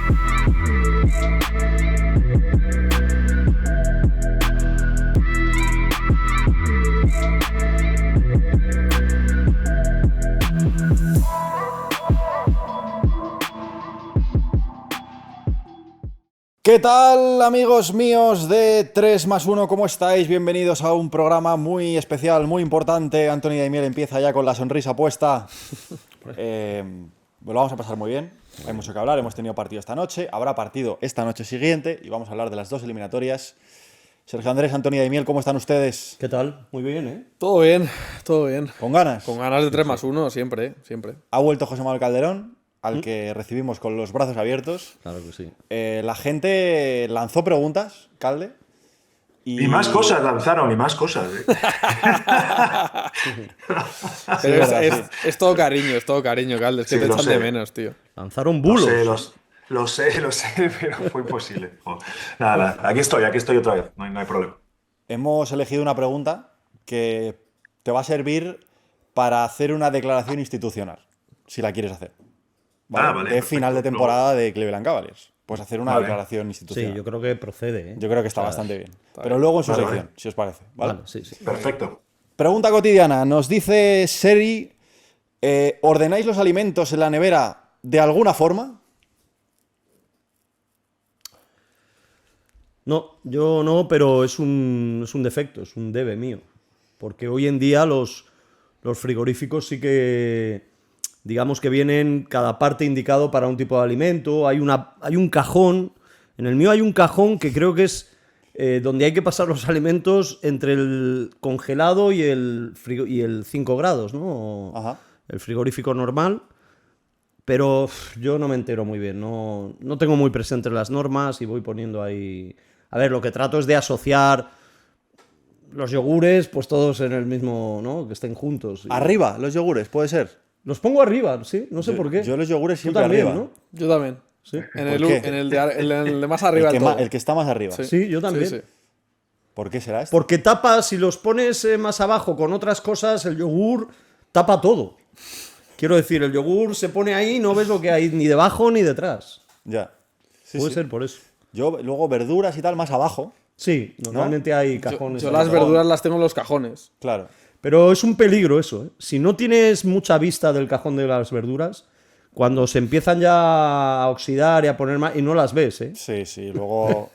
¿Qué tal, amigos míos de 3+1? ¿Cómo estáis? Bienvenidos a un programa muy especial, muy importante. Anthony Daimiel empieza ya con la sonrisa puesta. Lo vamos a pasar muy bien. Hay mucho que hablar. Hemos tenido partido esta noche. Habrá partido esta noche siguiente. Y vamos a hablar de las dos eliminatorias. Sergio Andrés, Anthony Daimiel, ¿cómo están ustedes? ¿Qué tal? Muy bien, ¿eh? Todo bien, todo bien. ¿Con ganas? Con ganas de 3+1, siempre, siempre. Ha vuelto José Manuel Calderón, al que recibimos con los brazos abiertos. Claro que sí. La gente lanzó preguntas, Calde. Y más cosas lanzaron, y más cosas. Pero es todo cariño, Calde. Es que Sí, te lo echan sé. de menos, tío. Lanzaron bulos. Lo sé, pero fue imposible. Nada, aquí estoy otra vez, no hay problema. Hemos elegido una pregunta que te va a servir para hacer una declaración institucional, si la quieres hacer. Vale, de perfecto. final de temporada de Cleveland Cavaliers. Pues hacer una Vale. declaración institucional. Sí, yo creo que procede, ¿eh? Yo creo que está bastante bien. Pero luego en su sección, Vale. si os parece. ¿vale? Vale, sí. Perfecto. Pregunta cotidiana. Nos dice Seri, ¿ordenáis los alimentos en la nevera de alguna forma? No, yo no, pero es un defecto, es un debe mío. Porque hoy en día los frigoríficos sí que, digamos que vienen cada parte indicado para un tipo de alimento. Hay un cajón, en el mío hay un cajón que creo que es donde hay que pasar los alimentos entre el congelado y el 5 grados, ¿no? Ajá. El frigorífico normal. Pero yo no me entero muy bien, no tengo muy presentes las normas y voy poniendo ahí... A ver, lo que trato es de asociar los yogures, pues todos en el mismo, ¿no? Que estén juntos. Arriba, los yogures, puede ser. Los pongo arriba, sí, no sé por qué. Yo los yogures Tú siempre también, arriba. ¿no? Yo también. Sí. En ¿Por el, qué? en el de más arriba del todo. El que está más arriba. Sí. Sí, yo también. Sí. ¿Por qué será esto? Porque tapa, si los pones más abajo con otras cosas, el yogur tapa todo. Quiero decir, el yogur se pone ahí y no ves lo que hay ni debajo ni detrás. Ya. Sí, Puede sí. ser por eso. Yo luego verduras y tal más abajo. Sí, normalmente hay cajones. Yo ahí las abajo. verduras las tengo en los cajones. Claro. Pero es un peligro eso, ¿eh? Si no tienes mucha vista del cajón de las verduras, cuando se empiezan ya a oxidar y a poner más... Y no las ves, ¿eh? Sí. Luego.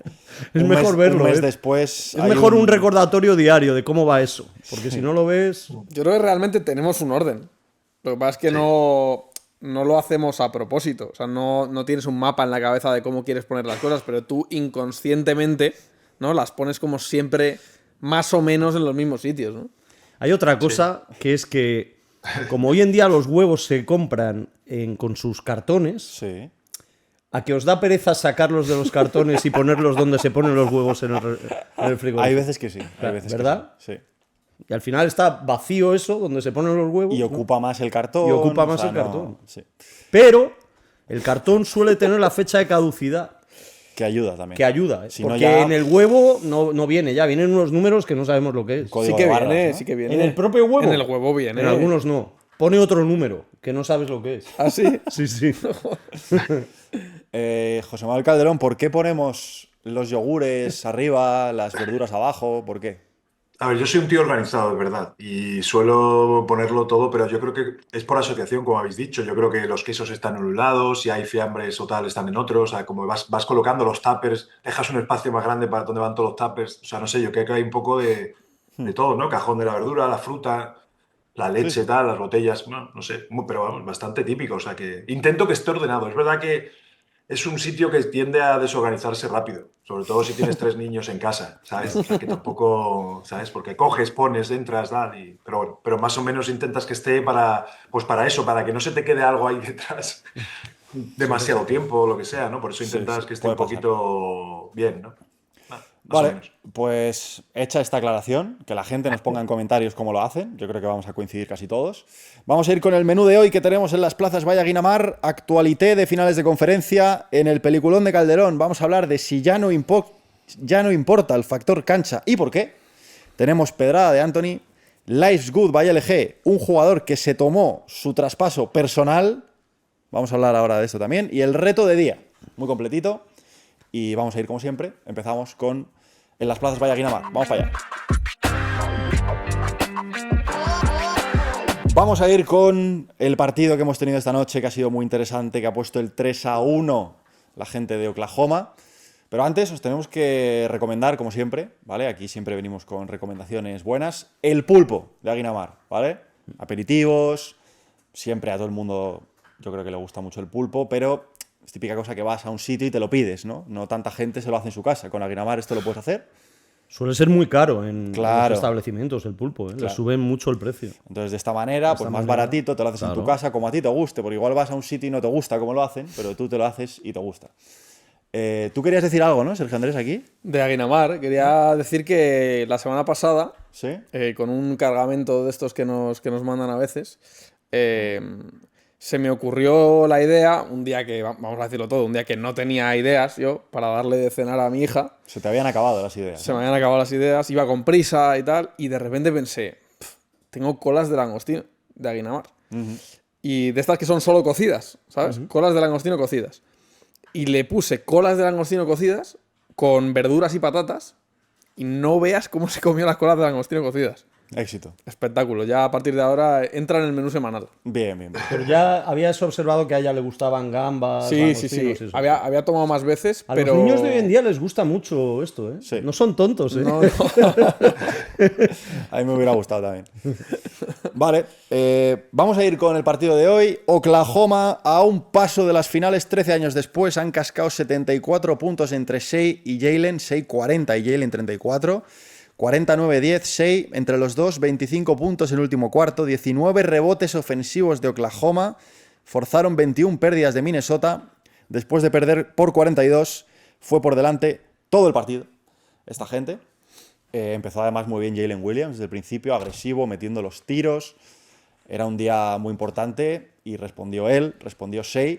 Es un mejor verlo, Un mes ¿eh? después. Es hay mejor un recordatorio diario de cómo va eso. Porque si no lo ves... Yo creo que realmente tenemos un orden. Lo que pasa es que no lo hacemos a propósito. O sea, no tienes un mapa en la cabeza de cómo quieres poner las cosas, pero tú inconscientemente, ¿no? Las pones como siempre más o menos en los mismos sitios, ¿no? Hay otra cosa que es que, como hoy en día los huevos se compran con sus cartones, Sí. a que os da pereza sacarlos de los cartones y ponerlos donde se ponen los huevos en el frigorífico. Hay veces que sí. Hay veces que ¿Verdad? sí. Y al final está vacío eso, donde se ponen los huevos. Y ¿no? ocupa más el cartón. Y ocupa más o sea, el cartón. Sí. Pero el cartón suele tener la fecha de caducidad, Que ayuda también. que ayuda. ¿eh? Si no, Porque ya- en el huevo no viene ya, vienen unos números que no sabemos lo que es. Código Sí que de barras, viene, ¿no? sí que viene. En el propio huevo. En el huevo viene. En algunos no. Pone otro número, que no sabes lo que es. ¿Ah, sí? Sí, sí. José Manuel Calderón, ¿por qué ponemos los yogures arriba, las verduras abajo? ¿Por qué? A ver, yo soy un tío organizado, de verdad, y suelo ponerlo todo, pero yo creo que es por asociación, como habéis dicho. Yo creo que los quesos están en un lado, si hay fiambres o tal, están en otro. O sea, como vas colocando los tuppers, dejas un espacio más grande para donde van todos los tuppers. O sea, no sé, yo creo que hay un poco de todo, ¿no? Cajón de la verdura, la fruta, la leche, tal, las botellas, no sé, pero vamos, bastante típico. O sea, que intento que esté ordenado. Es verdad que es un sitio que tiende a desorganizarse rápido, sobre todo si tienes 3 niños en casa, ¿sabes? O sea, que tampoco, ¿sabes? Porque coges, pones, entras, tal, pero bueno, pero más o menos intentas que esté para eso, para que no se te quede algo ahí detrás demasiado tiempo o lo que sea, ¿no? Por eso intentas sí, que esté un puede pasar. poquito bien, ¿no? Más o Vale, menos. pues hecha esta aclaración, que la gente nos ponga en comentarios cómo lo hacen. Yo creo que vamos a coincidir casi todos. Vamos a ir con el menú de hoy que tenemos en las plazas Valla Guinamar, actualité de finales de conferencia en el peliculón de Calderón. Vamos a hablar de si ya no importa el factor cancha y por qué. Tenemos pedrada de Anthony, Life's Good Valla LG, un jugador que se tomó su traspaso personal. Vamos a hablar ahora de esto también. Y el reto de día. muy completito. Y vamos a ir como siempre. Empezamos con En las plazas Vaya Guinamar. Vamos para allá. Vamos a ir con el partido que hemos tenido esta noche, que ha sido muy interesante, que ha puesto el 3-1 la gente de Oklahoma. Pero antes os tenemos que recomendar, como siempre, ¿vale? Aquí siempre venimos con recomendaciones buenas. El pulpo de Aguinamar, ¿vale? Aperitivos, siempre a todo el mundo yo creo que le gusta mucho el pulpo, pero es típica cosa que vas a un sitio y te lo pides, ¿no? No tanta gente se lo hace en su casa. Con Aguinamar esto lo puedes hacer. Suele ser muy caro en Claro. los establecimientos el pulpo, ¿eh? Le Claro. suben mucho el precio. Entonces, de esta manera, pues más manera, baratito, te lo haces en tu claro. casa como a ti te guste, porque igual vas a un sitio y no te gusta como lo hacen, pero tú te lo haces y te gusta. Tú querías decir algo, ¿no, Sergio Andrés, aquí? De Aguinamar, quería decir que la semana pasada, Sí. con un cargamento de estos que nos mandan a veces, se me ocurrió la idea, un día que, vamos a decirlo todo, un día que no tenía ideas yo para darle de cenar a mi hija. Se te habían acabado las ideas. Se me habían acabado las ideas, iba con prisa y tal, y de repente pensé, tengo colas de langostino de Aguinamar. Y de estas que son solo cocidas, ¿sabes? Colas de langostino cocidas. Y le puse colas de langostino cocidas con verduras y patatas, y no veas cómo se comió las colas de langostino cocidas. Éxito. Espectáculo. Ya a partir de ahora entra en el menú semanal. Bien, bien, bien. Pero ya habías observado que a ella le gustaban gambas, Sí. langostinos y eso. Había tomado más veces, A pero... los niños de hoy en día les gusta mucho esto, ¿eh? Sí. No son tontos, ¿eh? No, A mí me hubiera gustado también. Vale, vamos a ir con el partido de hoy. Oklahoma, a un paso de las finales, 13 años después, han cascado 74 puntos entre Shea y Jalen, Shea 40 y Jalen 34. 49-10, Shea entre los dos, 25 puntos en el último cuarto, 19 rebotes ofensivos de Oklahoma, forzaron 21 pérdidas de Minnesota, después de perder por 42, fue por delante todo el partido. Esta gente empezó además muy bien Jalen Williams desde el principio, agresivo, metiendo los tiros. Era un día muy importante y respondió él, respondió Shea.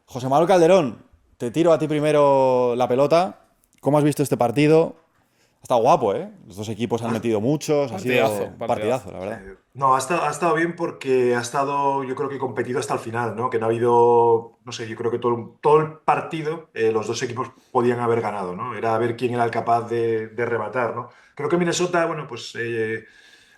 José Manuel Calderón, te tiro a ti primero la pelota. ¿Cómo has visto este partido? Ha estado guapo, ¿eh? Los dos equipos han metido muchos. Ha sido partidazo, la verdad. No, ha estado bien porque ha estado, yo creo que competido hasta el final, ¿no? Que no ha habido, no sé, yo creo que todo el partido los dos equipos podían haber ganado, ¿no? Era ver quién era el capaz de rematar, ¿no? Creo que Minnesota, bueno, pues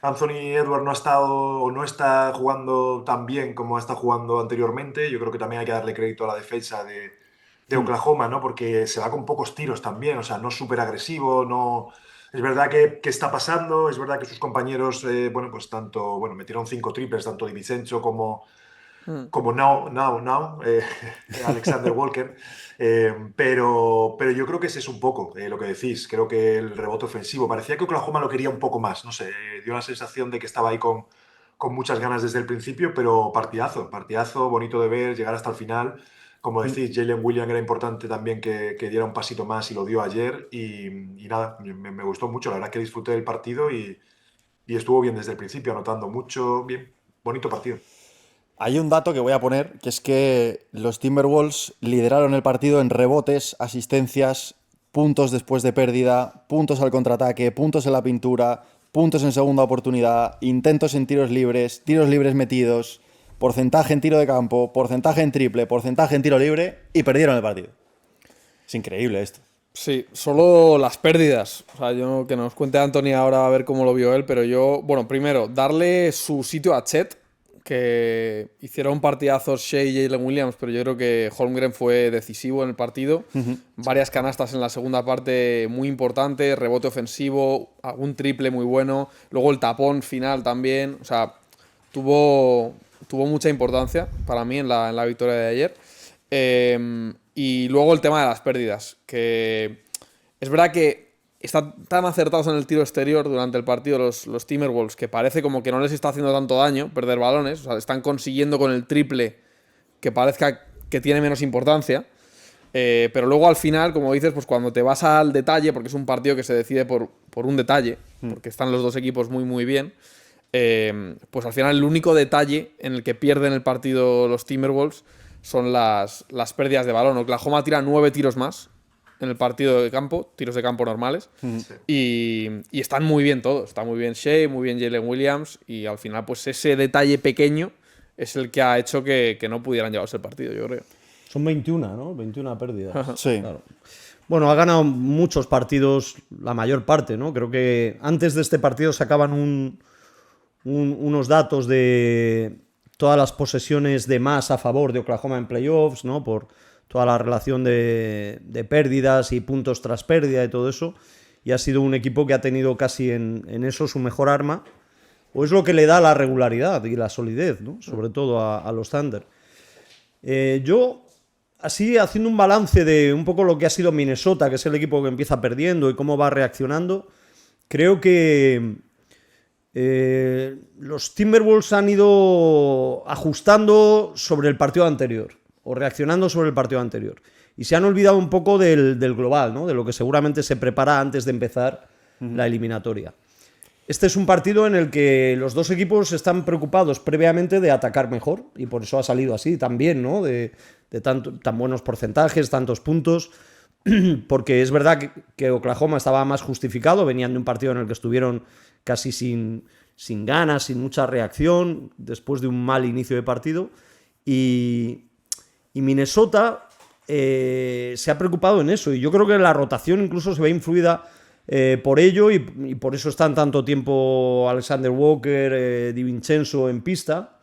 Anthony Edwards no ha estado o no está jugando tan bien como ha estado jugando anteriormente. Yo creo que también hay que darle crédito a la defensa de Oklahoma, ¿no? Porque se va con pocos tiros también, o sea, no es súper agresivo, no... Es verdad que está pasando, es verdad que sus compañeros, bueno, pues tanto, bueno, metieron 5 triples, tanto Di Vincenzo como Alexander Walker, pero yo creo que ese es un poco lo que decís, creo que el rebote ofensivo, parecía que Oklahoma lo quería un poco más, no sé, dio la sensación de que estaba ahí con muchas ganas desde el principio, pero partidazo, bonito de ver, llegar hasta el final. Como decís, Jalen Williams era importante también que diera un pasito más y lo dio ayer. Y nada, me gustó mucho. La verdad que disfruté del partido y estuvo bien desde el principio, anotando mucho. Bien, bonito partido. Hay un dato que voy a poner, que es que los Timberwolves lideraron el partido en rebotes, asistencias, puntos después de pérdida, puntos al contraataque, puntos en la pintura, puntos en segunda oportunidad, intentos en tiros libres metidos, porcentaje en tiro de campo, porcentaje en triple, porcentaje en tiro libre y perdieron el partido. Es increíble esto. Sí, solo las pérdidas. O sea, yo que nos cuente Anthony ahora a ver cómo lo vio él, pero yo, bueno, primero, darle su sitio a Chet, que hicieron partidazos Shea y Jalen Williams, pero yo creo que Holmgren fue decisivo en el partido. Varias canastas en la segunda parte muy importantes, rebote ofensivo, algún triple muy bueno, luego el tapón final también. O sea, tuvo mucha importancia para mí en la victoria de ayer. Y luego el tema de las pérdidas, que es verdad que están tan acertados en el tiro exterior durante el partido los Timberwolves que parece como que no les está haciendo tanto daño perder balones. O sea, están consiguiendo con el triple que parezca que tiene menos importancia. Pero luego al final, como dices, pues cuando te vas al detalle, porque es un partido que se decide por un detalle, porque están los dos equipos muy muy bien, pues al final el único detalle en el que pierden el partido los Timberwolves son las pérdidas de balón. Oklahoma tira 9 tiros más en el partido de campo, tiros de campo normales, y están muy bien todos. Está muy bien Shea, muy bien Jalen Williams, y al final pues ese detalle pequeño es el que ha hecho que no pudieran llevarse el partido, yo creo. Son 21, ¿no? 21 pérdidas. Sí. Claro. Bueno, ha ganado muchos partidos, la mayor parte, ¿no? Creo que antes de este partido sacaban unos datos de todas las posesiones de más a favor de Oklahoma en playoffs, ¿no? Por toda la relación de pérdidas y puntos tras pérdida y todo eso. Y ha sido un equipo que ha tenido casi en eso su mejor arma. O es lo que le da la regularidad y la solidez, ¿no? Sobre todo a los Thunder. Yo, así haciendo un balance de un poco lo que ha sido Minnesota, que es el equipo que empieza perdiendo y cómo va reaccionando, creo que los Timberwolves han ido ajustando sobre el partido anterior o reaccionando sobre el partido anterior y se han olvidado un poco del global, ¿no? De lo que seguramente se prepara antes de empezar la eliminatoria. Este es un partido en el que los dos equipos están preocupados previamente de atacar mejor y por eso ha salido así también, ¿no? De tan buenos porcentajes, tantos puntos, porque es verdad que Oklahoma estaba más justificado, venían de un partido en el que estuvieron casi sin ganas, sin mucha reacción, después de un mal inicio de partido, y Minnesota se ha preocupado en eso, y yo creo que la rotación incluso se ve influida por ello, y por eso están tanto tiempo Alexander Walker, DiVincenzo en pista,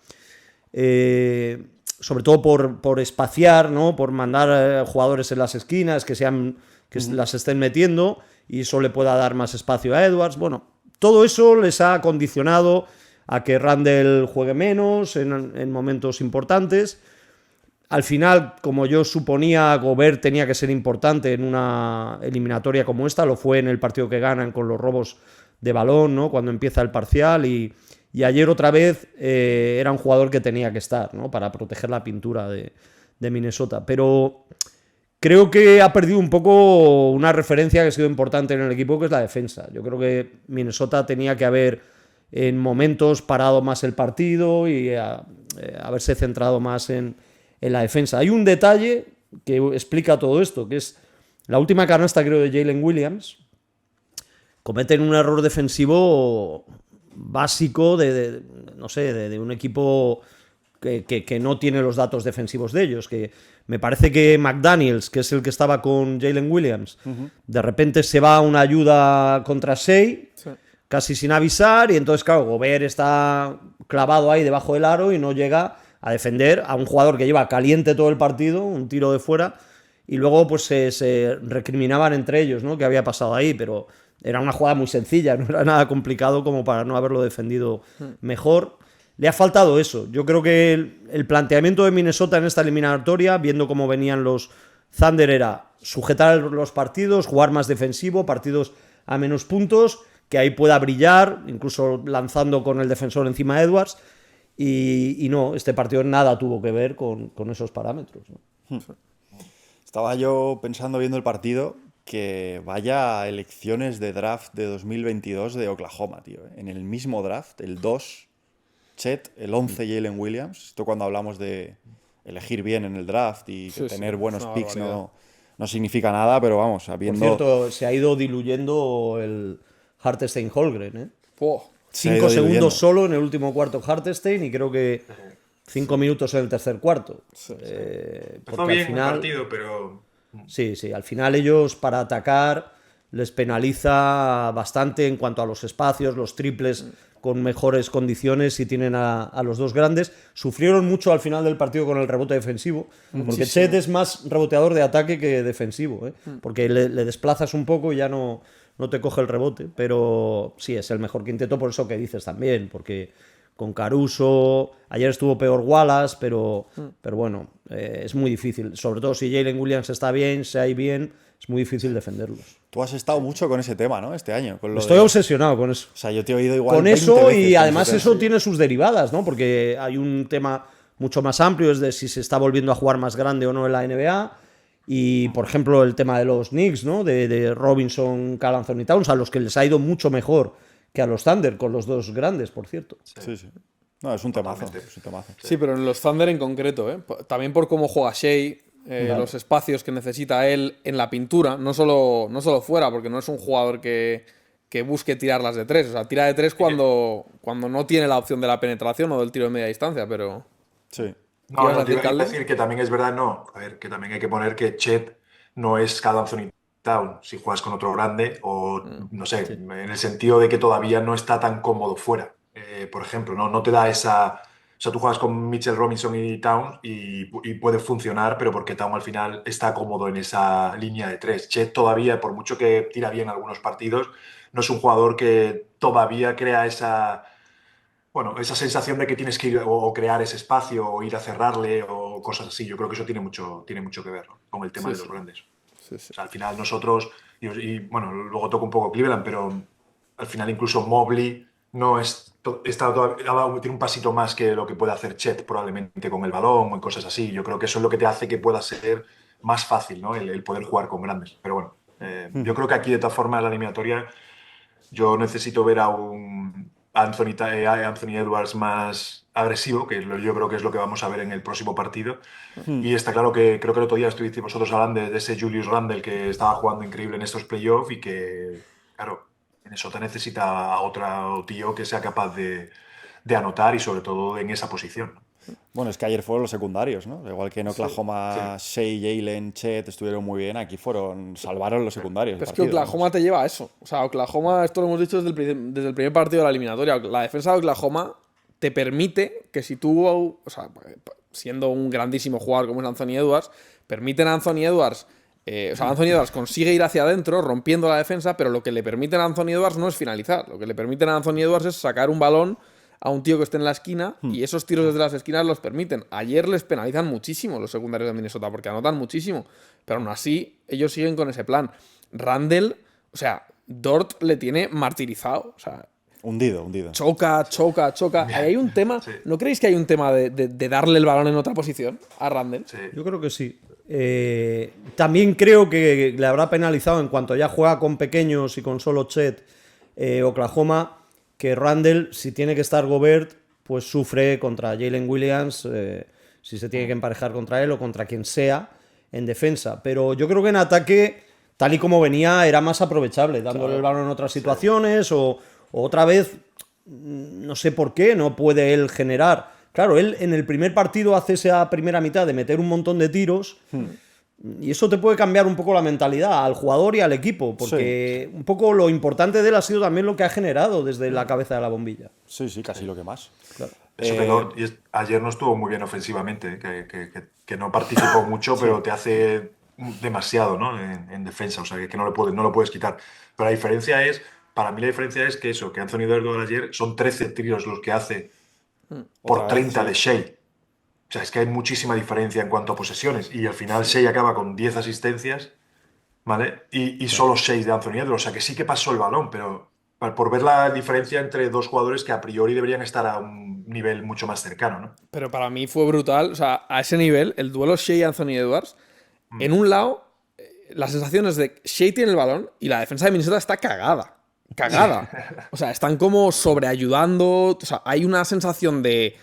sobre todo por espaciar, ¿no? Por mandar jugadores en las esquinas que las estén metiendo, y eso le pueda dar más espacio a Edwards. Bueno, todo eso les ha condicionado a que Randle juegue menos en momentos importantes. Al final, como yo suponía, Gobert tenía que ser importante en una eliminatoria como esta, lo fue en el partido que ganan con los robos de balón, ¿no? Cuando empieza el parcial, y ayer otra vez era un jugador que tenía que estar, ¿no? Para proteger la pintura de Minnesota. Pero creo que ha perdido un poco una referencia que ha sido importante en el equipo, que es la defensa. Yo creo que Minnesota tenía que haber en momentos parado más el partido y haberse centrado más en la defensa. Hay un detalle que explica todo esto, que es la última canasta, creo, de Jalen Williams. Cometen un error defensivo básico de un equipo que no tiene los datos defensivos de ellos, que me parece que McDaniels, que es el que estaba con Jalen Williams, de repente se va a una ayuda contra Shea, casi sin avisar, y entonces, claro, Gobert está clavado ahí debajo del aro y no llega a defender a un jugador que lleva caliente todo el partido, un tiro de fuera, y luego pues se recriminaban entre ellos, ¿no? Que había pasado ahí, pero era una jugada muy sencilla, no era nada complicado como para no haberlo defendido mejor. Le ha faltado eso. Yo creo que el planteamiento de Minnesota en esta eliminatoria, viendo cómo venían los Thunder, era sujetar los partidos, jugar más defensivo, partidos a menos puntos, que ahí pueda brillar, incluso lanzando con el defensor encima de Edwards. Y no, este partido nada tuvo que ver con esos parámetros, ¿no? Estaba yo pensando viendo el partido que vaya elecciones de draft de 2022 de Oklahoma, tío. En el mismo draft, el 2, Chet, el 11, Jalen Williams. Esto cuando hablamos de elegir bien en el draft y que tener buenos picks no significa nada, pero vamos, habiendo... Por cierto, se ha ido diluyendo el Hartenstein-Holmgren, ¿eh? 5 segundos solo en el último cuarto Hartenstein y creo que 5 minutos en el tercer cuarto. Empezó bien el partido, pero... Sí, al final ellos para atacar les penaliza bastante en cuanto a los espacios, los triples con mejores condiciones si tienen a los dos grandes. Sufrieron mucho al final del partido con el rebote defensivo, porque Chet es más reboteador de ataque que defensivo, ¿eh? Porque le desplazas un poco y ya no te coge el rebote, pero sí, es el mejor quinteto por eso que dices también, porque con Caruso, ayer estuvo peor Wallace, pero bueno, es muy difícil, sobre todo si Jalen Williams está bien, Shai bien, es muy difícil defenderlos. Tú has estado mucho con ese tema, ¿no? Este año. Estoy obsesionado con eso. O sea, yo te he oído igual con eso, y veces, además eso tiene sus derivadas, ¿no? Porque hay un tema mucho más amplio, es de si se está volviendo a jugar más grande o no en la NBA. Y, por ejemplo, el tema de los Knicks, ¿no? De Robinson, Karl Anthony Towns, a los que les ha ido mucho mejor que a los Thunder, con los dos grandes, por cierto. Sí. No, es un temazo. Sí, pero en los Thunder en concreto, ¿eh? También por cómo juega Shea, los espacios que necesita él en la pintura, no solo fuera, porque no es un jugador que busque tirarlas de tres. O sea, tira de tres cuando no tiene la opción de la penetración o del tiro de media distancia, pero... Sí. ¿Qué ibas a Te decir, iba a Calde? decir que también es verdad, no. A ver, que también hay que poner que Chet no es cada Anthony Town si juegas con otro grande o, Mm. no sé, Sí. en el sentido de que todavía no está tan cómodo fuera. Por ejemplo, no te da esa... O sea, tú juegas con Mitchell Robinson y Town y puede funcionar, pero porque Town al final está cómodo en esa línea de tres. Chet todavía, por mucho que tira bien algunos partidos, no es un jugador que todavía crea esa sensación de que tienes que ir o crear ese espacio o ir a cerrarle o cosas así. Yo creo que eso tiene mucho que ver, ¿no? Con el tema Sí, de los sí, grandes. sí, sí. O sea, al final nosotros, bueno, luego toco un poco Cleveland, pero al final incluso Mobley no es, tiene un pasito más que lo que puede hacer Chet probablemente con el balón o cosas así. Yo creo que eso es lo que te hace que pueda ser más fácil, ¿no? El poder jugar con grandes. Pero bueno, yo creo que aquí de todas formas la eliminatoria yo necesito ver a un Anthony Edwards más agresivo, yo creo que es lo que vamos a ver en el próximo partido. Hmm. Y está claro que creo que el otro día estuvisteis vosotros hablando de ese Julius Randle que estaba jugando increíble en estos playoffs y que, claro, Minnesota necesita a otro tío que sea capaz de anotar y sobre todo en esa posición. Bueno, es que ayer fueron los secundarios, ¿no? Igual que en Sí. Oklahoma, Shea, Jalen, Chet estuvieron muy bien, aquí salvaron los secundarios el Pero es que partido, Oklahoma vamos. te lleva a eso. O sea, Oklahoma, esto lo hemos dicho desde el primer partido de la eliminatoria. La defensa de Oklahoma te permite que si tú, o sea, siendo un grandísimo jugador como es Anthony Edwards, permiten a Anthony Edwards, o sea, Anthony Edwards consigue ir hacia adentro rompiendo la defensa, pero lo que le permiten a Anthony Edwards no es finalizar. Lo que le permiten a Anthony Edwards es sacar un balón a un tío que esté en la esquina y esos tiros desde las esquinas los permiten. Ayer les penalizan muchísimo los secundarios de Minnesota porque anotan muchísimo, pero aún así ellos siguen con ese plan. Randall, o sea, Dort le tiene martirizado, o sea, Hundido. choca. Ahí hay un tema, Sí, ¿no creéis que hay un tema de darle el balón en otra posición a Randall? sí. Yo creo que sí. También creo que le habrá penalizado en cuanto ya juega con pequeños y con solo Chet Oklahoma, que Randall, si tiene que estar Gobert, pues sufre contra Jalen Williams, si se tiene que emparejar contra él o contra quien sea en defensa. Pero yo creo que en ataque, tal y como venía, era más aprovechable, dándole el balón en otras situaciones o otra vez, no sé por qué, no puede él generar. Claro, él en el primer partido hace esa primera mitad de meter un montón de tiros y eso te puede cambiar un poco la mentalidad al jugador y al equipo, porque un poco lo importante de él ha sido también lo que ha generado desde la cabeza de la bombilla. Sí, casi lo que más. Eso que ayer no estuvo muy bien ofensivamente, que no participó mucho, pero te hace demasiado, ¿no? En defensa, o sea, que no lo puedes quitar. Pero para mí la diferencia es que que Anthony Edwards ayer son 13 tiros los que hace por Otra vez, 30 de Shea. O sea, es que hay muchísima diferencia en cuanto a posesiones. Y al final Shea acaba con 10 asistencias, ¿vale? Y solo 6 de Anthony Edwards. O sea, que sí que pasó el balón, pero por ver la diferencia entre dos jugadores que a priori deberían estar a un nivel mucho más cercano, ¿no? Pero para mí fue brutal, o sea, a ese nivel, el duelo Shea-Anthony Edwards, en un lado, la sensación es de Shea tiene el balón y la defensa de Minnesota está cagada. Cagada. O sea, están como sobreayudando. O sea, hay una sensación de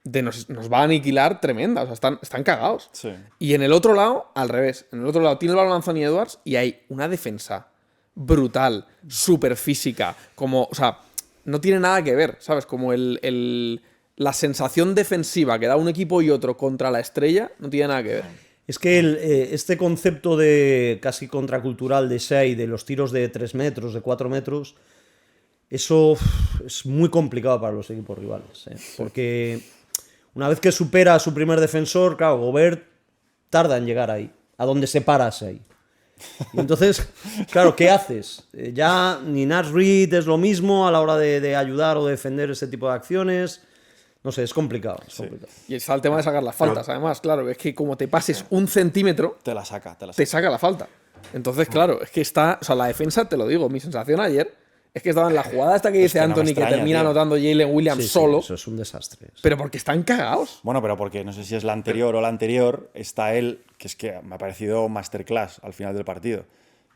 nos va a aniquilar tremenda. O sea, están cagados. Sí. Y en el otro lado, al revés. En el otro lado tiene el balón Anthony Edwards y hay una defensa brutal, súper física. Como, o sea, no tiene nada que ver, ¿sabes? Como la sensación defensiva que da un equipo y otro contra la estrella no tiene nada que ver. Es que este concepto de casi contracultural de Shea, de los tiros de 3 metros, de 4 metros, eso es muy complicado para los equipos rivales. Porque una vez que supera a su primer defensor, claro, Gobert tarda en llegar ahí, a donde se para Shea. Y entonces, claro, ¿qué haces? Ya ni Nash Reed es lo mismo a la hora de ayudar o defender ese tipo de acciones. No sé, es complicado. Y está el tema de sacar las faltas, además, claro, es que como te pases un centímetro, Te la saca. te saca la falta. Entonces, claro, es que o sea, la defensa, te lo digo, mi sensación ayer es que estaba en la jugada esta que dice que no me Anthony, extraña, que termina tío. anotando Jalen Williams Sí, solo, eso es un desastre. pero porque están cagados. Bueno, pero porque no sé si es la anterior o la anterior, está él, que es que me ha parecido masterclass al final del partido,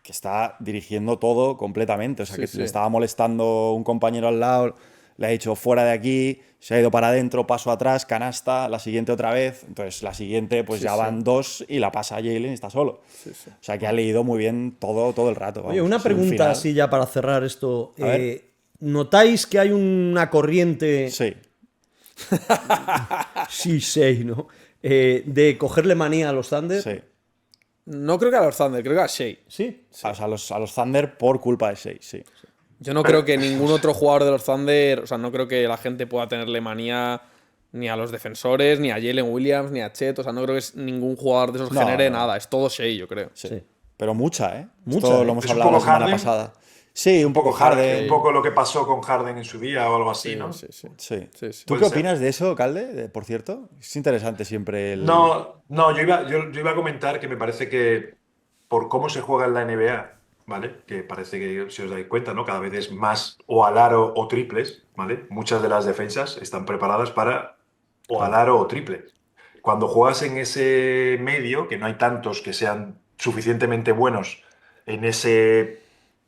que está dirigiendo todo completamente. O sea, Sí, que sí. le estaba molestando un compañero al lado, le ha dicho fuera de aquí, se ha ido para adentro, paso atrás, canasta, la siguiente otra vez. Entonces, la siguiente, pues ya van dos y la pasa a Jalen y está solo. O sea, que ha leído muy bien todo el rato. Oye, vamos. una Ha sido un pregunta final. así ya para cerrar esto. A ver. ¿Notáis que hay una corriente... Sí. Sí, ¿no? de cogerle manía a los Thunder. Sí. No creo que a los Thunder, creo que a Shea. Sí. O sea, a los Thunder por culpa de Shea, sí. Yo no creo que ningún otro jugador de los Thunder, o sea, no creo que la gente pueda tenerle manía ni a los defensores, ni a Jalen Williams, ni a Chet. O sea, no creo que ningún jugador de esos No, genere no. nada. Es todo Shea, yo creo. Sí. Sí. Pero mucha, ¿eh? Mucha, Esto ¿eh? lo hemos ¿Es un hablado la poco semana Harden? pasada. Sí, un poco Harden. Un poco lo que pasó con Harden en su día o algo así, ¿no? Sí, sí. Sí. Sí, sí. ¿Tú qué Puede ser. opinas de eso, Calde? Por cierto, es interesante siempre el... No, yo iba a comentar que me parece que por cómo se juega en la NBA, ¿vale? Que parece que, si os dais cuenta, ¿no? Cada vez es más o al aro o triples, ¿vale? Muchas de las defensas están preparadas para o al aro o triple. Cuando juegas en ese medio, que no hay tantos que sean suficientemente buenos en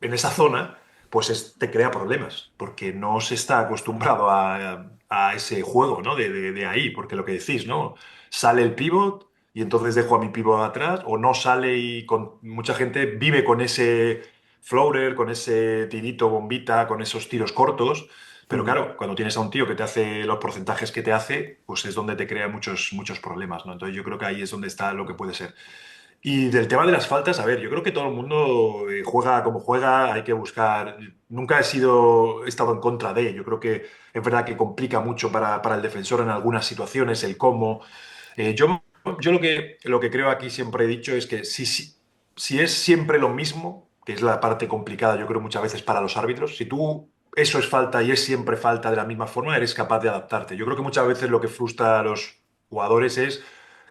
en esa zona, pues te crea problemas, porque no se está acostumbrado a ese juego, ¿no? De ahí, porque lo que decís, ¿no? Sale el pivot y entonces dejo a mi pivot atrás, o no sale y mucha gente vive con ese floater, con ese tirito bombita, con esos tiros cortos. Pero claro, cuando tienes a un tío que te hace los porcentajes que te hace, pues es donde te crea muchos problemas, ¿no? Entonces yo creo que ahí es donde está lo que puede ser. Y del tema de las faltas, a ver, yo creo que todo el mundo juega como juega, hay que buscar. Nunca he estado en contra de. Yo creo que es verdad que complica mucho para el defensor en algunas situaciones el cómo. Yo lo que creo aquí siempre he dicho es que si es siempre lo mismo, que es la parte complicada, yo creo muchas veces para los árbitros, si tú eso es falta y es siempre falta de la misma forma, eres capaz de adaptarte. Yo creo que muchas veces lo que frustra a los jugadores es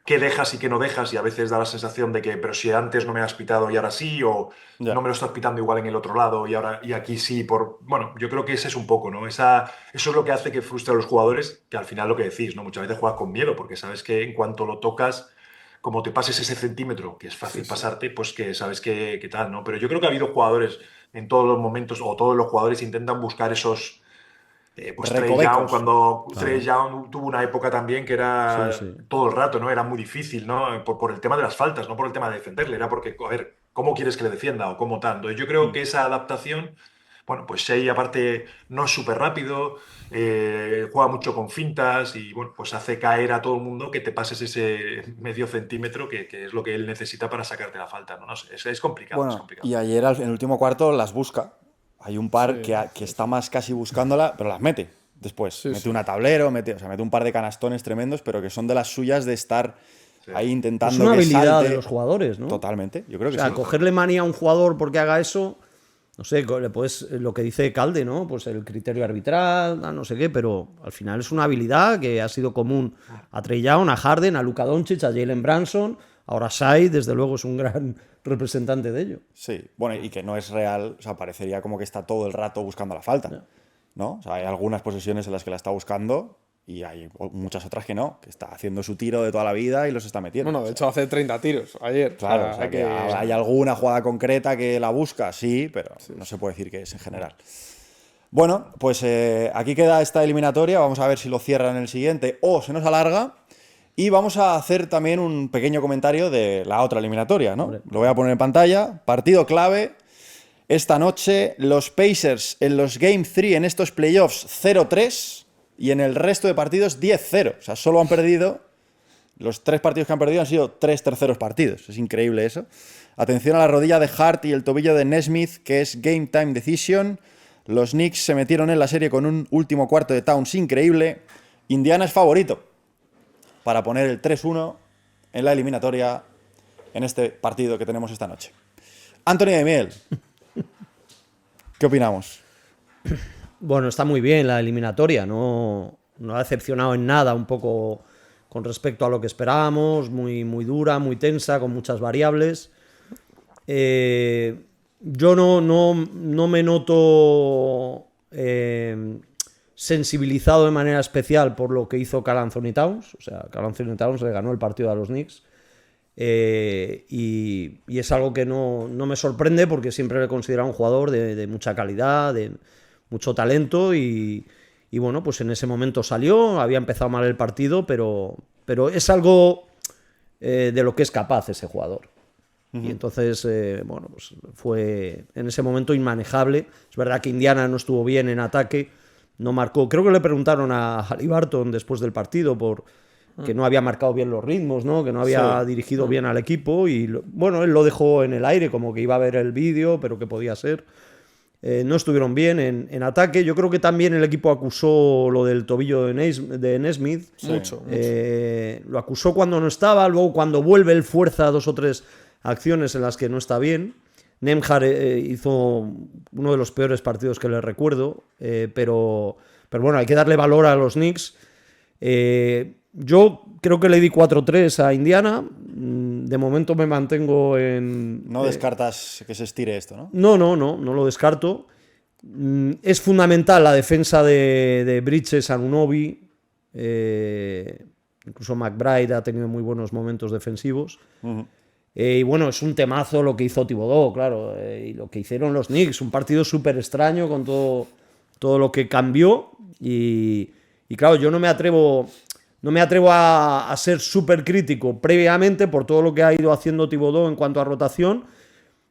qué dejas y qué no dejas, y a veces da la sensación de que, pero si antes no me has pitado y ahora sí, o Ya. no me lo estás pitando igual en el otro lado y aquí sí, bueno, yo creo que ese es un poco, ¿no? Eso es lo que hace que frustre a los jugadores, que al final lo que decís, ¿no? Muchas veces juegas con miedo, porque sabes que en cuanto lo tocas, como te pases ese centímetro, que es fácil pasarte, pues que sabes que tal, ¿no? Pero yo creo que ha habido jugadores en todos los momentos, o todos los jugadores intentan buscar esos pues Trey Young, Recovecos. cuando Trey Young tuvo una época también que era Sí, sí. todo el rato, ¿no? Era muy difícil, ¿no? Por el tema de las faltas, no por el tema de defenderle, era porque, a ver, ¿cómo quieres que le defienda o cómo tal? Entonces yo creo que esa adaptación, bueno, pues Shea aparte no es súper rápido, juega mucho con fintas y, bueno, pues hace caer a todo el mundo que te pases ese medio centímetro que es lo que él necesita para sacarte la falta, ¿no? No sé, es complicado, es Bueno, complicado. y ayer en el último cuarto las busca. Hay un par que está más casi buscándola, pero las mete después. Mete una tablero, mete un par de canastones tremendos, pero que son de las suyas de estar ahí intentando Es una que habilidad salte. de los jugadores, ¿no? Totalmente, yo creo O que sea, sí. cogerle manía a un jugador porque haga eso, no sé, pues lo que dice Calde, ¿no? Pues el criterio arbitral, no sé qué, pero al final es una habilidad que ha sido común a Trey Young, a Harden, a Luka Doncic, a Jalen Brunson, ahora Shai, desde luego es un gran representante de ello. Sí, bueno, y que no es real, o sea, parecería como que está todo el rato buscando la falta, ¿no? O sea, hay algunas posesiones en las que la está buscando y hay muchas otras que no, que está haciendo su tiro de toda la vida y los está metiendo. Bueno, de hecho hace 30 tiros ayer. Claro, O sea, o sea, que hay alguna jugada concreta que la busca, sí, pero no se puede decir que es en general. Bueno, pues aquí queda esta eliminatoria, vamos a ver si lo cierran en el siguiente o se nos alarga. Y vamos a hacer también un pequeño comentario de la otra eliminatoria, ¿no? Lo voy a poner en pantalla. Partido clave. Esta noche, los Pacers en los Game 3 en estos playoffs 0-3 y en el resto de partidos 10-0. O sea, solo han perdido. Los 3 partidos que han perdido han sido 3 terceros partidos. Es increíble eso. Atención a la rodilla de Hart y el tobillo de Nesmith, que es Game Time Decision. Los Knicks se metieron en la serie con un último cuarto de Towns increíble. Indiana es favorito para poner el 3-1 en la eliminatoria en este partido que tenemos esta noche. Anthony de Miel, ¿qué opinamos? Bueno, está muy bien la eliminatoria, no ha decepcionado en nada un poco con respecto a lo que esperábamos, muy, muy dura, muy tensa, con muchas variables. Yo no me noto sensibilizado de manera especial por lo que hizo Karl Anthony Towns. O sea, Karl Anthony Towns le ganó el partido a los Knicks. Y es algo que no me sorprende porque siempre le he considerado un jugador de mucha calidad, de mucho talento y bueno, pues en ese momento salió, había empezado mal el partido, pero es algo de lo que es capaz ese jugador. Y entonces, bueno, pues fue en ese momento inmanejable. Es verdad que Indiana no estuvo bien en ataque, no marcó. Creo que le preguntaron a Haliburton después del partido por que no había marcado bien los ritmos, ¿no? Que no había dirigido bien al equipo y, bueno, él lo dejó en el aire, como que iba a ver el vídeo, pero que podía ser. No estuvieron bien en ataque. Yo creo que también el equipo acusó lo del tobillo de Nesmith. Mucho. Lo acusó cuando no estaba, luego cuando vuelve él fuerza 2 o 3 acciones en las que no está bien. Nemhard hizo uno de los peores partidos que le recuerdo, pero bueno, hay que darle valor a los Knicks. Yo creo que le di 4-3 a Indiana. De momento me mantengo en... No descartas que se estire esto, ¿no? No lo descarto. Es fundamental la defensa de Bridges, Anunoby. Incluso McBride ha tenido muy buenos momentos defensivos. Y bueno, es un temazo lo que hizo Thibodeau, claro, y lo que hicieron los Knicks. Un partido súper extraño con todo lo que cambió. Y claro, yo no me atrevo a ser súper crítico previamente por todo lo que ha ido haciendo Thibodeau en cuanto a rotación,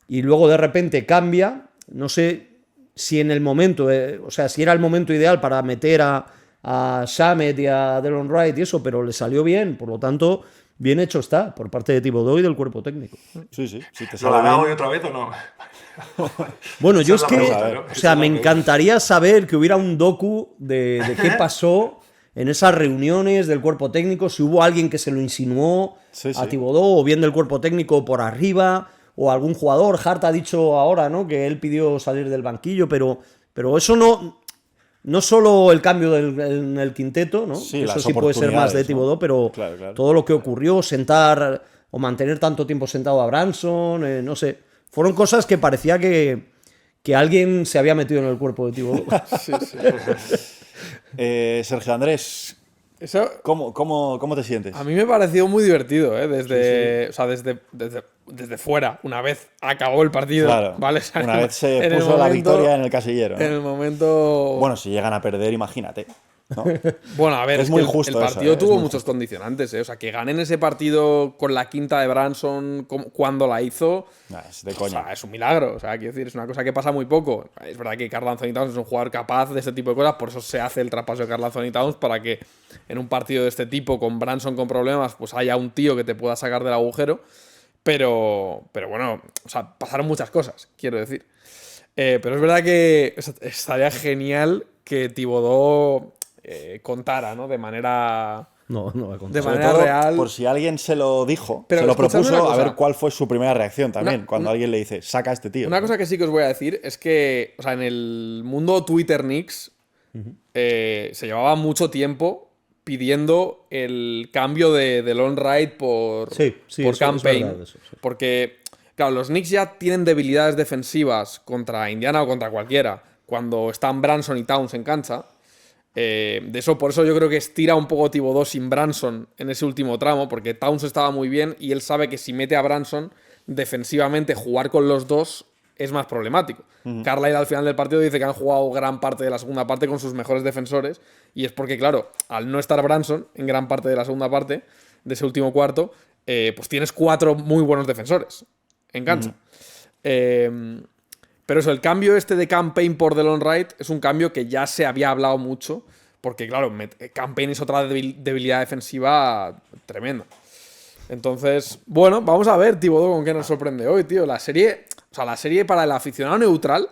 y luego de repente cambia. No sé si en el momento, si era el momento ideal para meter a Shamet y a Delon Wright y eso, pero le salió bien, por lo tanto, bien hecho está por parte de Thibodeau y del cuerpo técnico. Sí, si te ¿Lo sale hago bien. hoy otra vez o no? Bueno, yo es Esa que, la pregunta, ¿no? o sea, me encantaría saber que hubiera un docu de qué pasó en esas reuniones del cuerpo técnico, si hubo alguien que se lo insinuó a Thibodeau, o bien del cuerpo técnico por arriba, o algún jugador. Hart ha dicho ahora, ¿no?, que él pidió salir del banquillo, pero eso no solo el cambio en el quinteto, ¿no? Sí, Eso las sí puede ser más de oportunidades, Thibodeau, ¿no? pero Claro. todo lo que ocurrió, sentar o mantener tanto tiempo sentado a Branson, no sé, fueron cosas que parecía que alguien se había metido en el cuerpo de Thibodeau. Sí. Sergio Andrés, Eso ¿cómo te sientes? a mí me pareció muy divertido, ¿eh? O sea, desde fuera, una vez acabó el partido. Claro, ¿Vale? O sea, una vez se en el puso la momento- victoria en el casillero, ¿no? En el momento. Bueno, si llegan a perder, imagínate, ¿no? Bueno, a ver, es es muy que justo el eso, partido es tuvo muy muchos justo. condicionantes, ¿eh? O sea, que ganen ese partido con la quinta de Branson cuando la hizo. Nah, es de O coña. sea, es un milagro. O sea, quiero decir, es una cosa que pasa muy poco. Es verdad que Karl Anthony Towns es un jugador capaz de este tipo de cosas, por eso se hace el traspaso de Karl Anthony Towns, para que en un partido de este tipo, con Branson con problemas, pues haya un tío que te pueda sacar del agujero. Pero bueno, o sea, pasaron muchas cosas, quiero decir. Pero es verdad que estaría genial que Thibodeau contara, ¿no? De manera No va a contar. de Sobre manera todo, real. por si alguien se lo dijo, Pero se lo escuchadme propuso, una a cosa. ver cuál fue su primera reacción también, Una- cuando alguien le dice, saca a este tío. Una cosa que sí que os voy a decir es que, o sea, en el mundo Twitter Knicks se llevaba mucho tiempo pidiendo el cambio de Delon Wright por Sí, por eso Cam es Payne. verdad, eso, sí. Porque, claro, los Knicks ya tienen debilidades defensivas contra Indiana o contra cualquiera cuando están Branson y Towns en cancha. Por eso yo creo que estira un poco Thibodeau sin Branson en ese último tramo, porque Towns estaba muy bien y él sabe que si mete a Branson, defensivamente jugar con los dos es más problemático. Carlisle al final del partido dice que han jugado gran parte de la segunda parte con sus mejores defensores, y es porque, claro, al no estar Branson en gran parte de la segunda parte, de ese último cuarto, pues tienes 4 muy buenos defensores en cancha. Pero eso, el cambio este de Cam Payne por Delon Wright es un cambio que ya se había hablado mucho, porque claro, Cam Payne es otra debilidad defensiva tremenda. Entonces, bueno, vamos a ver Thibodeau con qué nos sorprende hoy, tío. La serie para el aficionado neutral,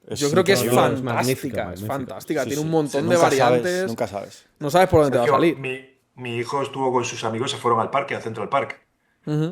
yo creo que es increíble. fantástica, magnífica. es fantástica. Sí, Tiene sí. un montón Sí, de nunca sabes, variantes. nunca sabes. No sabes por dónde te va a Sergio, salir. mi hijo estuvo con sus amigos, se fueron al parque, al Central Park.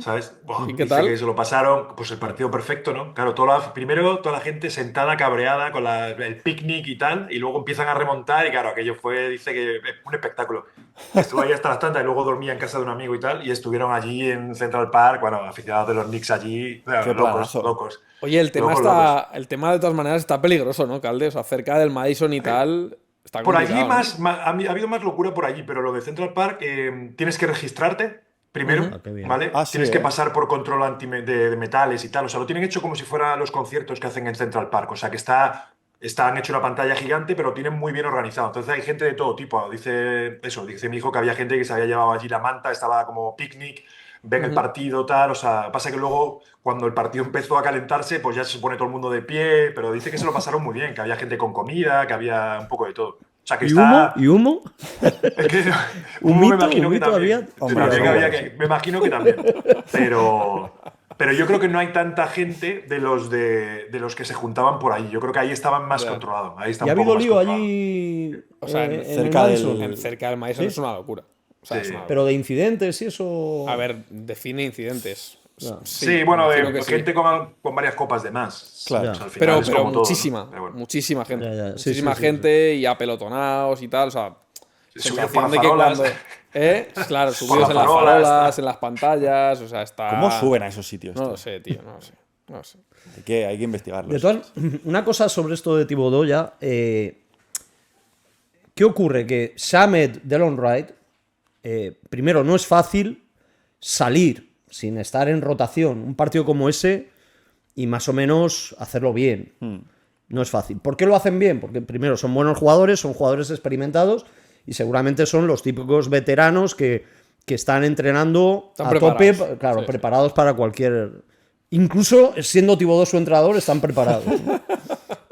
¿Sabes? Buah, ¿Y qué dice tal? que se lo pasaron, pues el partido perfecto, ¿no? Claro, primero toda la gente sentada, cabreada, con el picnic y tal, y luego empiezan a remontar, y claro, aquello dice que un espectáculo. Estuvo ahí hasta las tantas, y luego dormía en casa de un amigo y tal, y estuvieron allí en Central Park, bueno, aficionados de los Knicks allí, Qué locos, planazo. locos. Oye, el tema Locos. el tema de todas maneras está peligroso, ¿no, Calde? O sea, cerca del Madison y tal, está Por allí complicado, ¿no? ha habido más locura por allí, pero lo de Central Park tienes que registrarte primero, Ah, qué bien. ¿vale? Ah, sí, Tienes que ¿eh? pasar por control de metales y tal. O sea, lo tienen hecho como si fueran los conciertos que hacen en Central Park. O sea, que han hecho una pantalla gigante, pero lo tienen muy bien organizado. Entonces hay gente de todo tipo. Dice mi hijo que había gente que se había llevado allí la manta, estaba como picnic, ven el partido, tal. O sea, pasa que luego, cuando el partido empezó a calentarse, pues ya se pone todo el mundo de pie, pero dice que se lo pasaron muy bien, que había gente con comida, que había un poco de todo. O sea, que ¿Y humo? está... ¿Y humo? Es que, ¿Humito? me imagino que ¿Humito también. había? Sí, Hombre, también seguro, me imagino que también. Pero yo creo que no hay tanta gente de los que se juntaban por ahí. Yo creo que ahí estaban más Ya. controlados. Ahí está ¿Y ha un poco habido más lío controlado. allí O sea, en el cerca Madison? del- cerca del Madison ¿Sí? es una locura. O sea, Sí. es una locura. Pero de incidentes y eso... A ver, define incidentes. Ya. Sí, bueno, imagino que sí. gente con varias copas de más. Claro. O sea, al final Pero, es pero como todo, ¿no? muchísima, Pero bueno. muchísima gente. Ya, ya. Sí, Muchísima sí, sí, gente y apelotonados y tal. O sea, Subido sensación por de que farolas. cuando. Claro, Por subidos las en las farolas, farolas, tal. en las pantallas. O sea, está. ¿Cómo suben a esos sitios? No tío? lo sé, tío, no lo sé. No lo sé. Hay que investigarlos. De todas, una cosa sobre esto de Thibodeau ya. ¿Qué ocurre? Que Shamed Delon Wright, primero, no es fácil salir sin estar en rotación un partido como ese y más o menos hacerlo bien. No es fácil. ¿Por qué lo hacen bien? Porque primero son buenos jugadores, son jugadores experimentados y seguramente son los típicos veteranos que están entrenando Están a tope, preparados. claro, Sí, sí. preparados para cualquier... Incluso siendo Thibodeau su entrenador, están preparados. ¿no?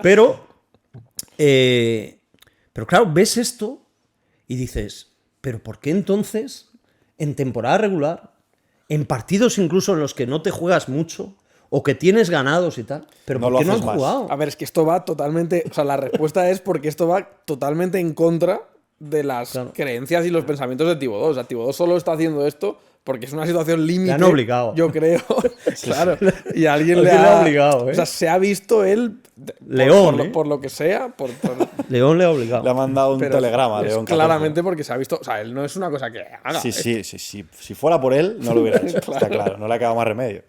Pero claro, ves esto y dices, ¿pero por qué entonces, en temporada regular, en partidos incluso en los que no te juegas mucho o que tienes ganados y tal, pero No por lo qué no han haces más. jugado? A ver, es que esto va totalmente. O sea, la respuesta es porque esto va totalmente en contra de las Claro. creencias y los pensamientos de Thibodeau. O sea, Thibodeau solo está haciendo esto porque es una situación límite. Le han obligado. Yo creo. Claro. Y alguien Alguien le le ha ha obligado, ¿eh? O sea, se ha visto él. León, por lo que sea. León le ha obligado. Le ha mandado un pero telegrama a es León. claramente porque se ha visto. O sea, él no es una cosa que haga. Sí, sí, sí, sí. Si fuera por él, no lo hubiera hecho. Está claro, no le ha quedado más remedio.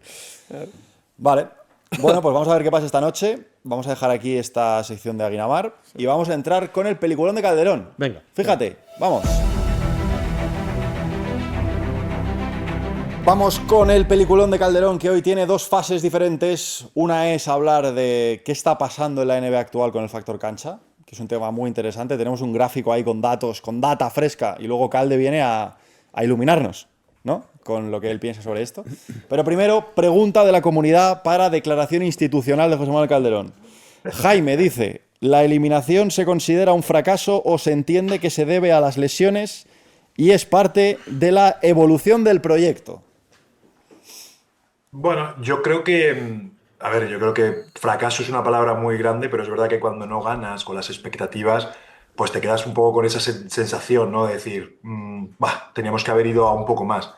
Vale. Bueno, pues vamos a ver qué pasa esta noche. Vamos a dejar aquí esta sección de Aguinamar y vamos a entrar con el peliculón de Calderón. Venga. Fíjate, vamos. Vamos con el peliculón de Calderón, que hoy tiene dos fases diferentes. Una es hablar de qué está pasando en la NBA actual con el factor cancha, que es un tema muy interesante. Tenemos un gráfico ahí con datos, con data fresca, y luego Calde viene a iluminarnos, ¿no? Con lo que él piensa sobre esto. Pero primero, pregunta de la comunidad para declaración institucional de José Manuel Calderón. Jaime dice, ¿la eliminación se considera un fracaso o se entiende que se debe a las lesiones y es parte de la evolución del proyecto? Bueno, yo creo que, a ver, yo creo que fracaso es una palabra muy grande, pero es verdad que cuando no ganas con las expectativas, pues te quedas un poco con esa sensación, ¿no? De decir, bah, teníamos que haber ido a un poco más.